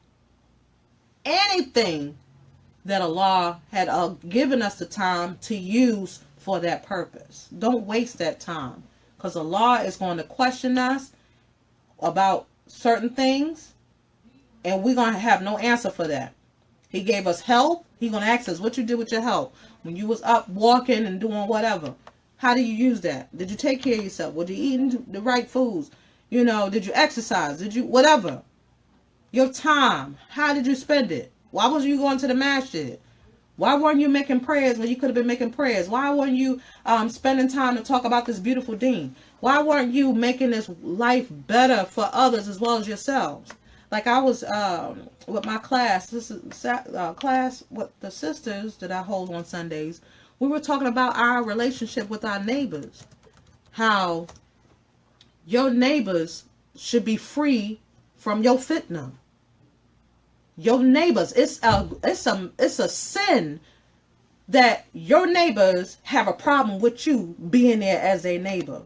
that Allah had given us the time to use for that purpose. Don't waste that time, because Allah is going to question us about certain things, and we're going to have no answer for that. He gave us health. He's going to ask us what you did with your health when you was up walking and doing whatever. How do you use that? Did you take care of yourself? Were you eating the right foods? You know, did you exercise? Did you whatever? Your time. How did you spend it? Why was you going to the masjid? Why weren't you making prayers when you could have been making prayers? Why weren't you spending time to talk about this beautiful deen? Why weren't you making this life better for others as well as yourselves? Like I was with my class, this is class with the sisters that I hold on Sundays. We were talking about our relationship with our neighbors. How your neighbors should be free from your fitna. Your neighbors, it's a sin that your neighbors have a problem with you being there as a neighbor.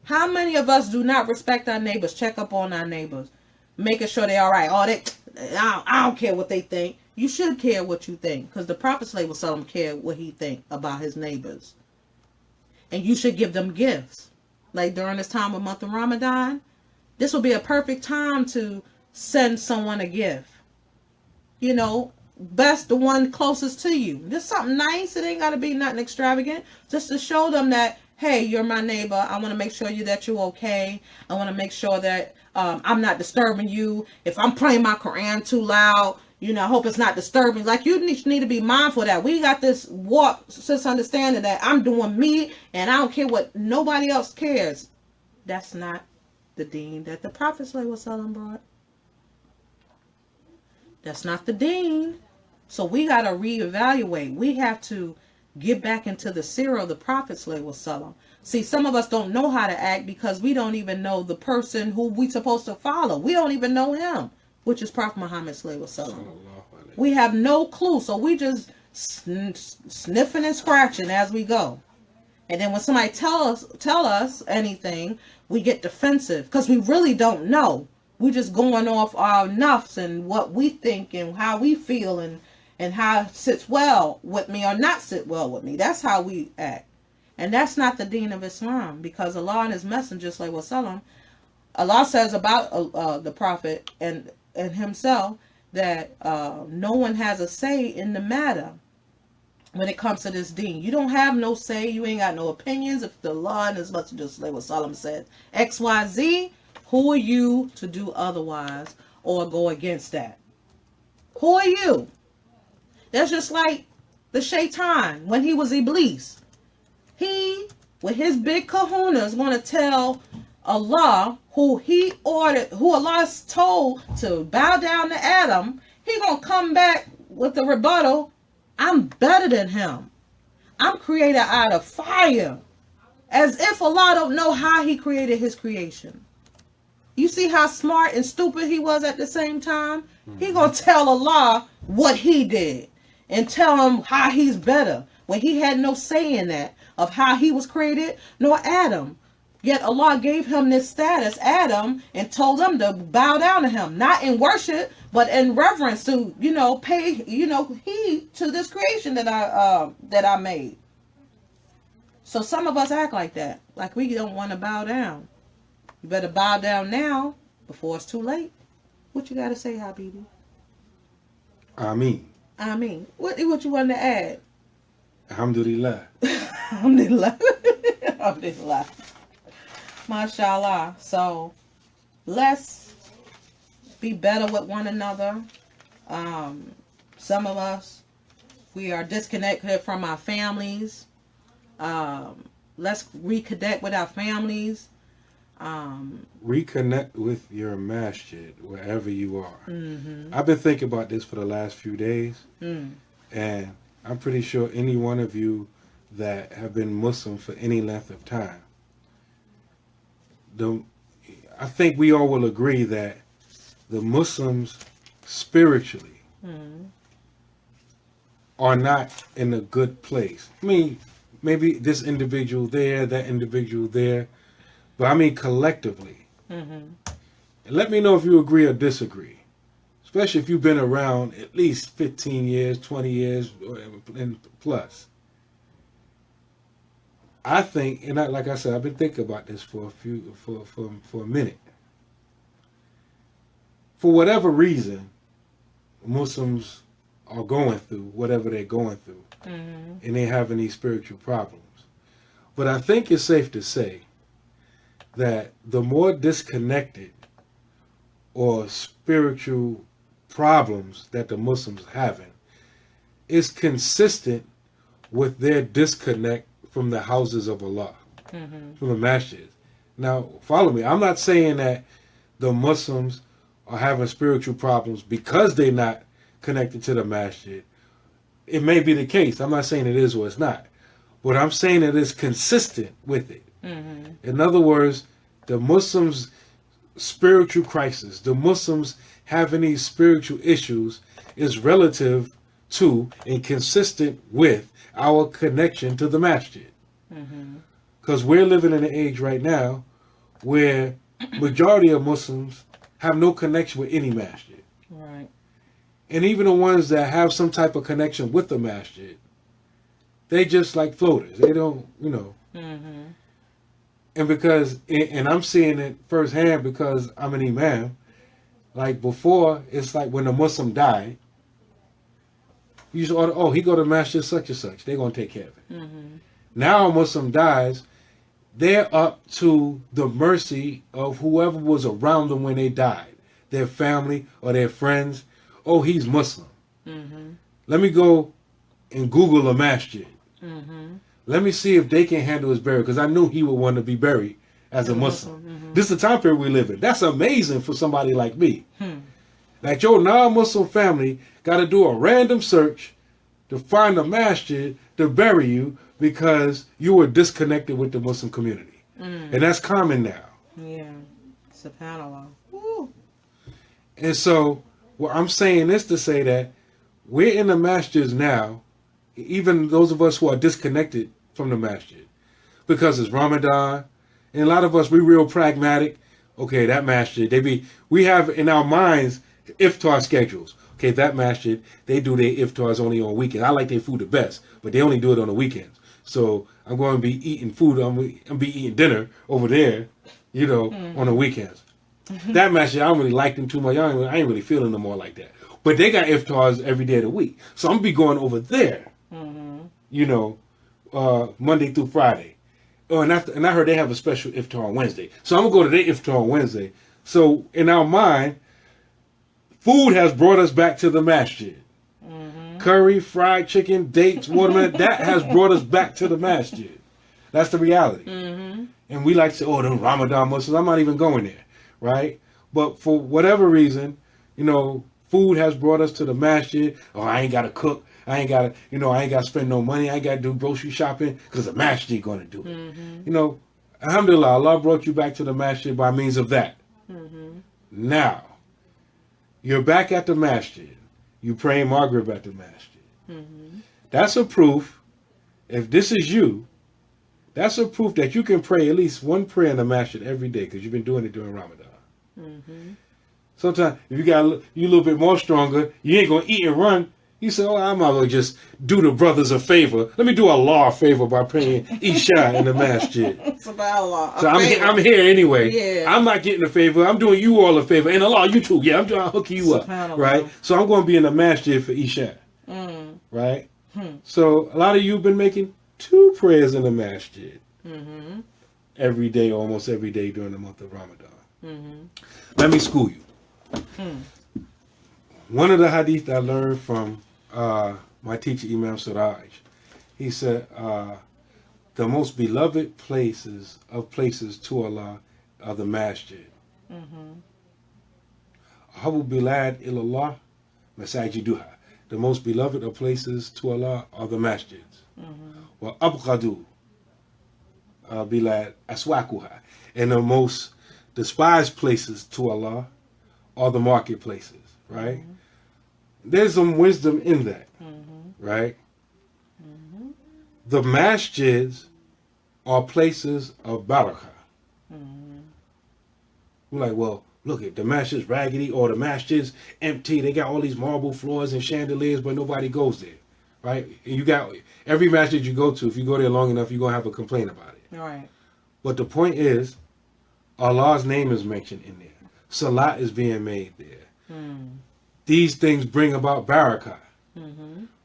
How many of us do not respect our neighbors, check up on our neighbors, making sure they're all right? I don't care what they think. You should care what you think, because the Prophet ﷺ cared what he think about his neighbors. And you should give them gifts. Like during this time of month of Ramadan, this will be a perfect time to send someone a gift. You know, best the one closest to you. Just something nice. It ain't got to be nothing extravagant. Just to show them that, hey, you're my neighbor. I want to make sure that you're okay. I want to make sure that I'm not disturbing you. If I'm praying my Quran too loud, you know, I hope it's not disturbing. Like, you need to be mindful of that. We got this understanding that I'm doing me and I don't care what nobody else cares. That's not the deen that the Prophet ﷺ brought. That's not the deen. So we got to reevaluate. We have to get back into the seerah of the Prophet ﷺ. See, some of us don't know how to act because we don't even know the person who we supposed to follow. We don't even know him, which is Prophet Muhammad ﷺ. We have no clue. So we just sniffing and scratching as we go. And then when somebody tell us anything, we get defensive because we really don't know. We just going off our nuffs and what we think and how we feel and how it sits well with me or not sit well with me. That's how we act. And that's not the deen of Islam, because Allah and his messenger, ﷺ, Allah says about the Prophet and himself that no one has a say in the matter when it comes to this deen. You don't have no say. You ain't got no opinions. If the Allah and his messenger, ﷺ, said X, Y, Z, who are you to do otherwise or go against that? Who are you? That's just like the shaitan when he was Iblis. He, with his big kahuna, is going to tell Allah, who Allah told to bow down to Adam. He going to come back with the rebuttal. I'm better than him. I'm created out of fire. As if Allah don't know how he created his creation. You see how smart and stupid he was at the same time? He gonna tell Allah what he did and tell him how he's better when he had no say in that of how he was created, nor Adam. Yet Allah gave him this status, Adam, and told him to bow down to him, not in worship, but in reverence to, pay, heed to this creation that I made. So some of us act like that, like we don't want to bow down. You better bow down now before it's too late. What you got to say, Habibi? Ameen. What you want to add? Alhamdulillah. Alhamdulillah. Alhamdulillah. MashaAllah. So let's be better with one another. Some of us, we are disconnected from our families. Let's reconnect with our families. Reconnect with your masjid wherever you are. Mm-hmm. I've been thinking about this for the last few days, and I'm pretty sure any one of you that have been Muslim for any length of time, I think we all will agree that the Muslims spiritually are not in a good place. I mean, maybe this individual there, that individual there, but I mean collectively. And let me know if you agree or disagree, especially if you've been around at least 15 years, 20 years, and plus. I think, and like I said, I've been thinking about this for a minute. For whatever reason, Muslims are going through whatever they're going through, and they're having these spiritual problems. But I think it's safe to say that the more disconnected or spiritual problems that the Muslims are having is consistent with their disconnect from the houses of Allah, from the masjid. Now, follow me. I'm not saying that the Muslims are having spiritual problems because they're not connected to the masjid. It may be the case. I'm not saying it is or it's not. But I'm saying it is consistent with it. In other words, the Muslims' spiritual crisis, the Muslims having these spiritual issues is relative to and consistent with our connection to the masjid. Because we're living in an age right now where majority of Muslims have no connection with any masjid. Right. And even the ones that have some type of connection with the masjid, they just like floaters. They don't, And because, and I'm seeing it firsthand because I'm an imam. Like before, it's like when a Muslim died, you just order, oh, he go to masjid such and such. They're going to take care of it. Now a Muslim dies, they're up to the mercy of whoever was around them when they died. Their family or their friends. Oh, he's Muslim. Let me go and Google a masjid. Let me see if they can handle his burial, because I knew he would want to be buried as a Muslim. This is the time period we live in. That's amazing for somebody like me. Like your non-Muslim family got to do a random search to find a masjid to bury you because you were disconnected with the Muslim community. And that's common now. Yeah. SubhanAllah. Woo. And so, well, I'm saying this to say that we're in the masjids now, even those of us who are disconnected from the masjid, because it's Ramadan, and a lot of us, we real pragmatic. Okay, that masjid, we have in our minds iftar schedules. Okay, that masjid, they do their iftars only on weekends. I like their food the best, but they only do it on the weekends. So I'm going to be eating food, I'm going to be eating dinner over there, on the weekends. That masjid, I don't really like them too much. I ain't really feeling them more like that. But they got iftars every day of the week. So I'm going to be going over there, Monday through Friday. Oh, and I heard they have a special iftar on Wednesday. So I'm going to go to their iftar on Wednesday. So in our mind, food has brought us back to the masjid. Curry, fried chicken, dates, watermelon, that has brought us back to the masjid. That's the reality. And we like to say, oh, the Ramadan Muslims, I'm not even going there, right? But for whatever reason, food has brought us to the masjid. Oh, I ain't got to cook. I ain't got to spend no money. I ain't got to do grocery shopping because the masjid going to do it. Alhamdulillah, Allah brought you back to the masjid by means of that. Now, you're back at the masjid. You praying Maghrib at the masjid. That's a proof, if this is you, that's a proof that you can pray at least one prayer in the masjid every day because you've been doing it during Ramadan. Sometimes, if you a little bit more stronger, you ain't going to eat and run. You say, oh, I might as well just do the brothers a favor. Let me do Allah a favor by praying Isha in the masjid. SubhanAllah. So I'm here anyway. Yeah. I'm not getting a favor. I'm doing you all a favor. And Allah, you too. Yeah, I'm trying to hook you up. Right? So I'm going to be in the masjid for Isha. Right? So a lot of you have been making 2 prayers in the masjid. Every day, almost every day during the month of Ramadan. Let me school you. One of the hadith I learned from my teacher, Imam Siraj, he said, the most beloved places to Allah are the masjid. Ahabu bilad ilallah masajiduha. The most beloved of places to Allah are the masjids. Wa abghadu bilad aswakuha. And the most despised places to Allah are the marketplaces, right? There's some wisdom in that, right? The masjids are places of barakah. We're like, well, look at the masjid's raggedy or the masjid's empty. They got all these marble floors and chandeliers, but nobody goes there. right? You got every masjid you go to. If you go there long enough, you're gonna have a complaint about it. Right. But the point is, Allah's name is mentioned in there. Salat is being made there. These things bring about barakah,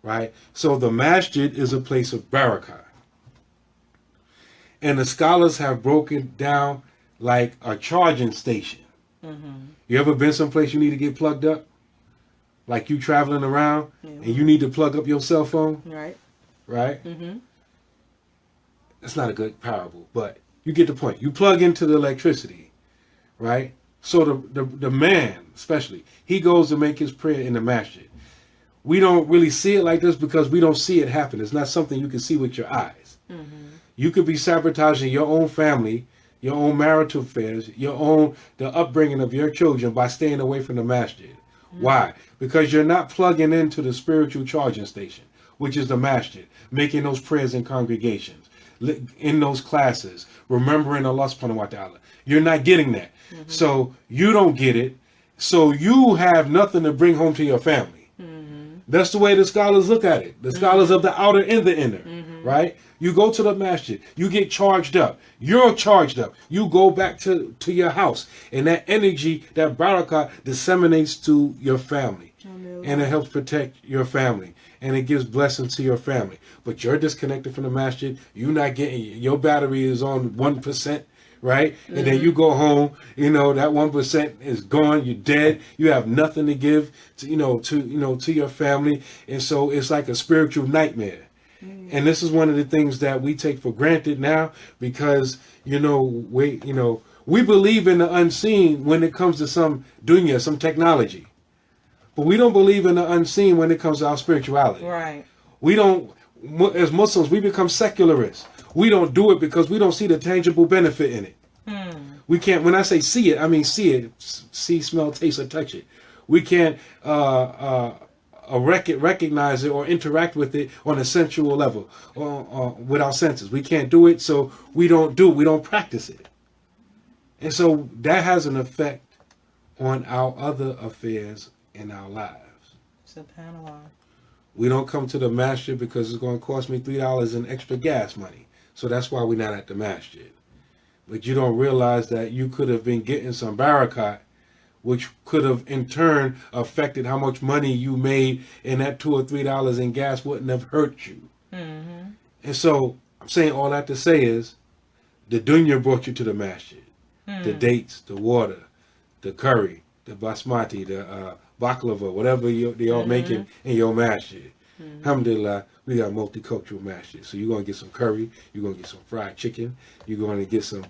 right? So the masjid is a place of barakah. And the scholars have broken down like a charging station. You ever been someplace you need to get plugged up? Like you traveling around and you need to plug up your cell phone? Right. Right? That's not a good parable, but you get the point. You plug into the electricity, right? So the man, especially, he goes to make his prayer in the masjid. We don't really see it like this because we don't see it happen. It's not something you can see with your eyes. You could be sabotaging your own family, your own marital affairs, the upbringing of your children by staying away from the masjid. Why? Because you're not plugging into the spiritual charging station, which is the masjid, making those prayers in congregations, in those classes, remembering Allah subhanahu wa ta'ala. You're not getting that. So you don't get it. So you have nothing to bring home to your family. That's the way the scholars look at it. The scholars of the outer and the inner, right? You go to the masjid, you get charged up. You're charged up. You go back to your house, and that energy, that barakah, disseminates to your family, and it helps protect your family, and it gives blessings to your family. But you're disconnected from the masjid. You're not getting, your battery is on 1%. Right? And then you go home, that 1% is gone, you're dead, you have nothing to give to your family. And so it's like a spiritual nightmare. And this is one of the things that we take for granted now because, we believe in the unseen when it comes to some dunya, some technology. But we don't believe in the unseen when it comes to our spirituality. Right. We don't, as Muslims, we become secularists. We don't do it because we don't see the tangible benefit in it. We can't, when I say see it, I mean see it. See, smell, taste, or touch it. We can't recognize it or interact with it on a sensual level or with our senses. We can't do it, so we don't practice it. And so that has an effect on our other affairs in our lives. SubhanAllah. We don't come to the masjid because it's going to cost me $3 in extra gas money. So that's why we're not at the masjid. But you don't realize that you could have been getting some barakah, which could have in turn affected how much money you made, and that $2 or $3 in gas wouldn't have hurt you. And so I'm saying all that to say is the dunya brought you to the masjid. The dates, the water, the curry, the basmati, the baklava, whatever they all making in your masjid. Alhamdulillah, we got multicultural masjid. So you're going to get some curry, you're going to get some fried chicken, you're going to get some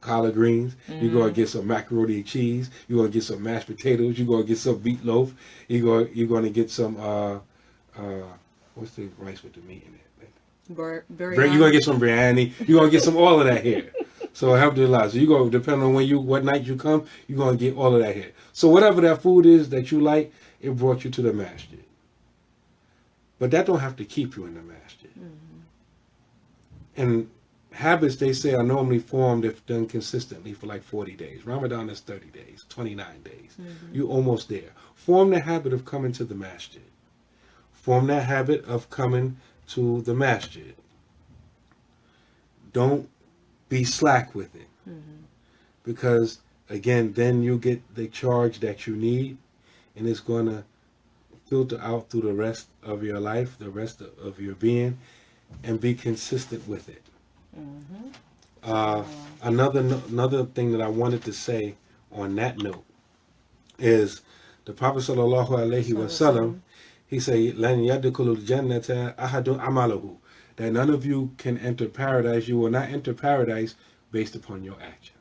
collard greens, you're going to get some macaroni and cheese, you're going to get some mashed potatoes, you're going to get some meatloaf, you're going to get some, what's the rice with the meat in it? You're going to get some biryani, you're going to get some all of that here. So alhamdulillah, so you go, depending on what night you come, you're going to get all of that here. So whatever that food is that you like, it brought you to the masjid. But that don't have to keep you in the masjid. And habits, they say, are normally formed if done consistently for like 40 days. Ramadan is 30 days, 29 days. You're almost there. Form the habit of coming to the masjid. Form that habit of coming to the masjid. Don't be slack with it. Because, again, then you get the charge that you need, and it's going to filter out through the rest of your life, the rest of your being, and be consistent with it. Another thing that I wanted to say on that note is the Prophet sallallahu alaihi wasallam, he said, "Lan yadkhulul jannata ahadun amalahu," that none of you can enter paradise. You will not enter paradise based upon your actions.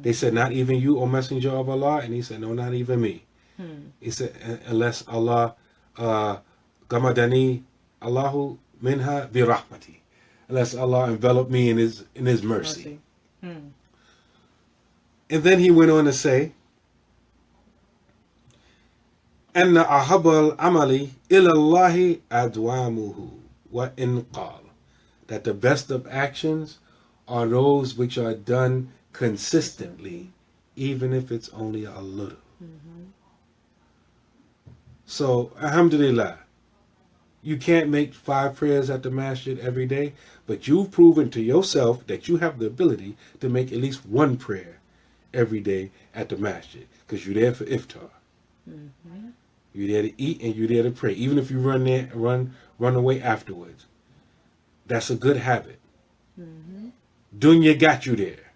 They said, "Not even you, O Messenger of Allah," and he said, "No, not even me." He said, "Unless Allah gamadani Allahu minha bi rahmati," unless Allah enveloped me in His mercy. And then he went on to say, "Anna ahabal amali ilallahi adwamuhu wa inqal," that the best of actions are those which are done consistently, even if it's only a little. So, alhamdulillah, you can't make 5 prayers at the masjid every day, but you've proven to yourself that you have the ability to make at least 1 prayer every day at the masjid, because you're there for iftar. Mm-hmm. You're there to eat and you're there to pray, even if you run away afterwards. That's a good habit. Mm-hmm. Dunya got you there.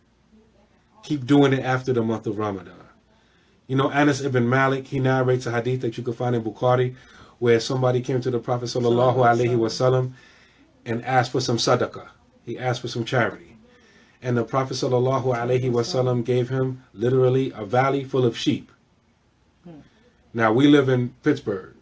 Keep doing it after the month of Ramadan. You know, Anas ibn Malik, he narrates a hadith that you can find in Bukhari, where somebody came to the Prophet sallallahu alaihi wasallam and asked for some sadaqah. He asked for some charity. And the Prophet sallallahu alaihi wasallam gave him literally a valley full of sheep. Now, we live in Pittsburgh.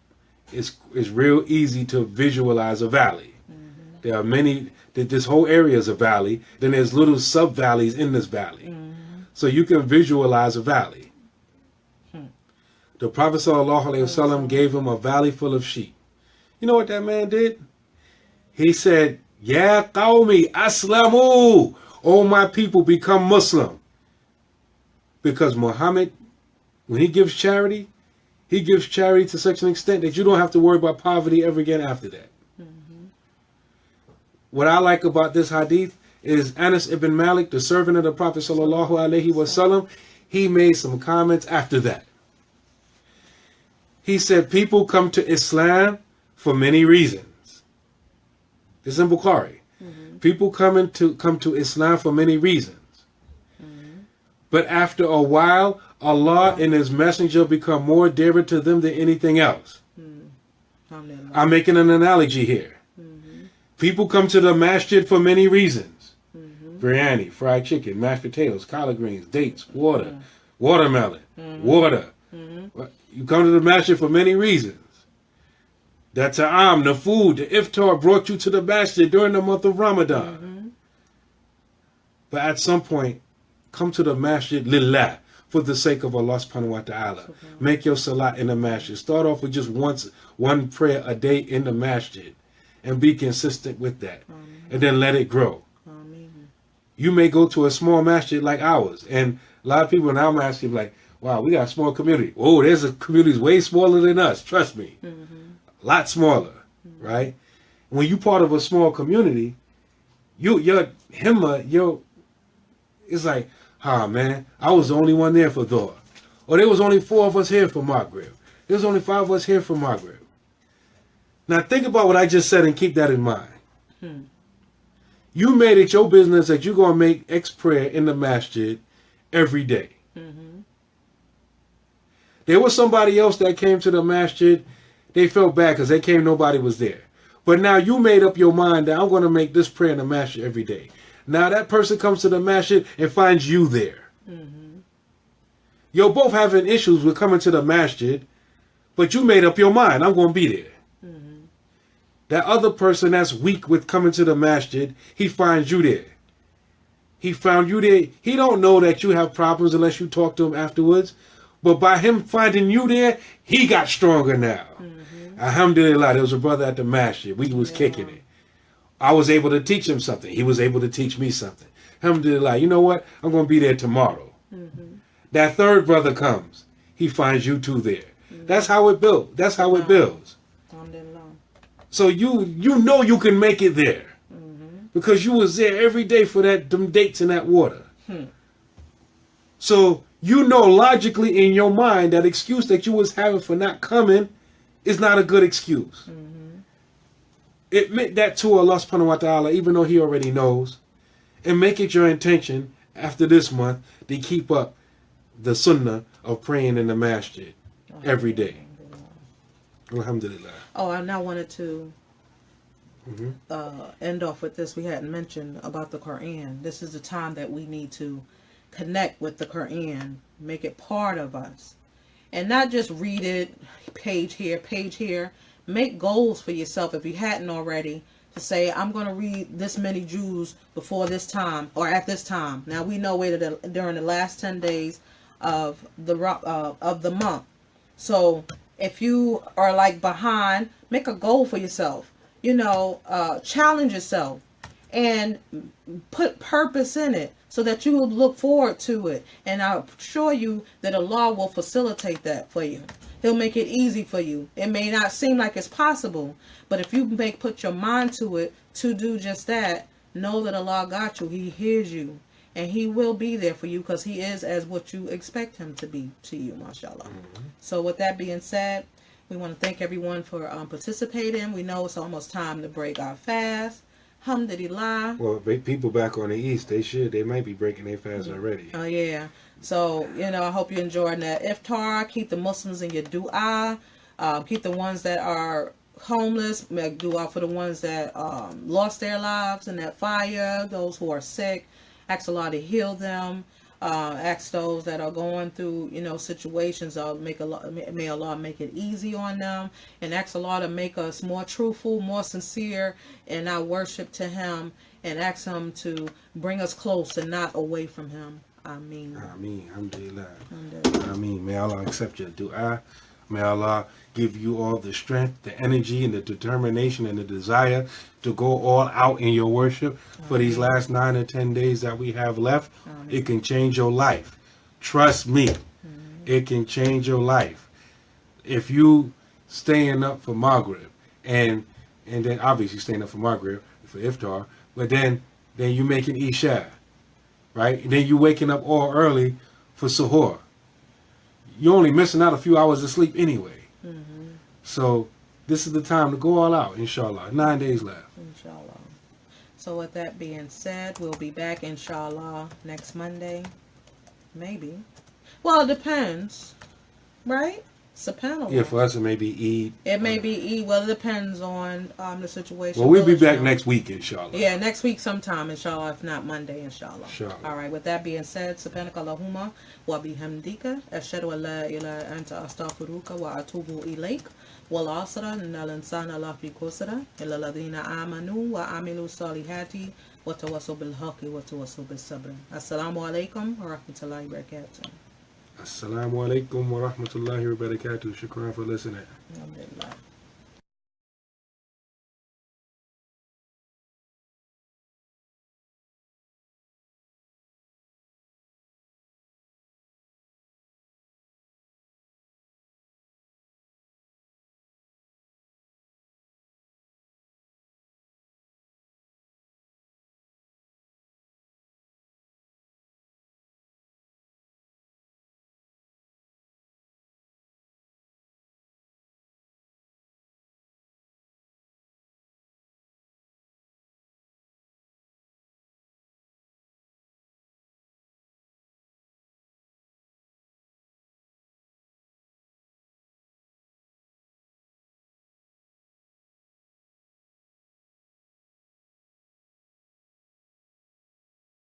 It's real easy to visualize a valley. Mm-hmm. There are many, this whole area is a valley. Then there's little sub-valleys in this valley. Mm-hmm. So you can visualize a valley. The Prophet ﷺ gave him a valley full of sheep. You know what that man did? He said, Ya qawmi aslamu. Oh, my people, become Muslim. Because Muhammad, when he gives charity to such an extent that you don't have to worry about poverty ever again after that. Mm-hmm. What I like about this hadith is Anas ibn Malik, the servant of the Prophet ﷺ, he made some comments after that. He said, people come to Islam for many reasons. This is in Bukhari. Mm-hmm. People come to Islam for many reasons. Mm-hmm. But after a while, Allah and His Messenger become more dear to them than anything else. Mm-hmm. I'm making an analogy here. Mm-hmm. People come to the masjid for many reasons. Mm-hmm. Biryani, fried chicken, mashed potatoes, collard greens, dates, water, mm-hmm. watermelon, mm-hmm. water. Mm-hmm. You come to the masjid for many reasons. The ta'am, the food, the iftar brought you to the masjid during the month of Ramadan. Mm-hmm. But at some point, come to the masjid lillah, for the sake of Allah subhanahu wa ta'ala. Okay. Make your salat in the masjid. Start off with just one prayer a day in the masjid and be consistent with that. Mm-hmm. And then let it grow. Mm-hmm. You may go to a small masjid like ours, and a lot of people in our masjid like, wow, we got a small community. Oh, there's a community way smaller than us. Trust me. Mm-hmm. A lot smaller, mm-hmm. right? When you're part of a small community, your himma, it's like, man, I was the only one there for Dua. Or there was only 4 of us here for Maghrib. There was only 5 of us here for Maghrib. Now think about what I just said and keep that in mind. Hmm. You made it your business that you're going to make X prayer in the masjid every day. Mm-hmm. There was somebody else that came to the masjid. They felt bad because they came, nobody was there. But now you made up your mind that I'm going to make this prayer in the masjid every day. Now that person comes to the masjid and finds you there. Mm-hmm. You're both having issues with coming to the masjid, but you made up your mind, I'm going to be there. Mm-hmm. That other person that's weak with coming to the masjid, he finds you there. He found you there. He don't know that you have problems unless you talk to him afterwards. But by him finding you there, he got stronger now. Mm-hmm. Alhamdulillah, there was a brother at the masjid. We was kicking it. I was able to teach him something. He was able to teach me something. Alhamdulillah, you know what? I'm going to be there tomorrow. Mm-hmm. That third brother comes. He finds you two there. Mm-hmm. That's how it builds. That's how it builds. So you know you can make it there. Mm-hmm. Because you was there every day for them dates and that water. So you know logically in your mind that excuse that you was having for not coming is not a good excuse. Mm-hmm. Admit that to Allah subhanahu wa ta'ala, even though He already knows. And make it your intention after this month to keep up the sunnah of praying in the masjid every day. Alhamdulillah. Oh, I now wanted to end off with this. We hadn't mentioned about the Quran. This is the time that we need to connect with the Quran, make it part of us, and not just read it page here, page here. Make goals for yourself if you hadn't already, to say, I'm going to read this many Jews before this time or at this time. Now we know during the last 10 days of the month. So if you are like behind, make a goal for yourself. Challenge yourself and put purpose in it so that you will look forward to it. And I'll assure you that Allah will facilitate that for you. He'll make it easy for you. It may not seem like it's possible, but if you put your mind to it to do just that, know that Allah got you. He hears you. And He will be there for you because He is as what you expect Him to be to you, mashallah. So with that being said, we want to thank everyone for participating. We know it's almost time to break our fast. Alhamdulillah. Well, people back on the East, they might be breaking their fast already. Oh, yeah. So, I hope you're enjoying that iftar. Keep the Muslims in your dua. Keep the ones that are homeless. Make dua for the ones that lost their lives in that fire. Those who are sick. Ask Allah to heal them. Ask those that are going through, situations. May Allah make it easy on them. And ask Allah to make us more truthful, more sincere in our worship to Him. And ask Him to bring us close and not away from Him. Ameen. Ameen. Alhamdulillah. Ameen. May Allah accept your dua. May Allah give you all the strength, the energy, and the determination and the desire to go all out in your worship for these last 9 or 10 days that we have left. It can change your life. Trust me. It can change your life. If you staying up for Maghrib and then obviously staying up for Maghrib for iftar, but then you making Isha, right? And then you waking up all early for suhoor. You're only missing out a few hours of sleep anyway. So this is the time to go all out, inshallah. 9 days left. Inshallah. So with that being said, we'll be back, inshallah, next Monday. Maybe. Well, it depends. Right? SubhanAllah. Yeah, for us it may be Eid. It may be Eid. Well, it depends on the situation. Well, we'll be back next week, inshallah. Yeah, next week sometime, inshallah. If not Monday, inshallah. Inshallah. All right. With that being said, subhanakallahumma wa bihamdika ashhadu an la ilaha anta astaghfiruka wa atubu ilayk. Wal asra innal insana lafi khusr illa alladhina amanu wa amilu salihati wa tawassaw bil haqqi wa tawassaw bis sabr. Assalamu alaikum wa rahmatullahi wa barakatuh. Assalamu alaikum wa rahmatullahi wa barakatuh. Shukran for listening. Alhamdulillah.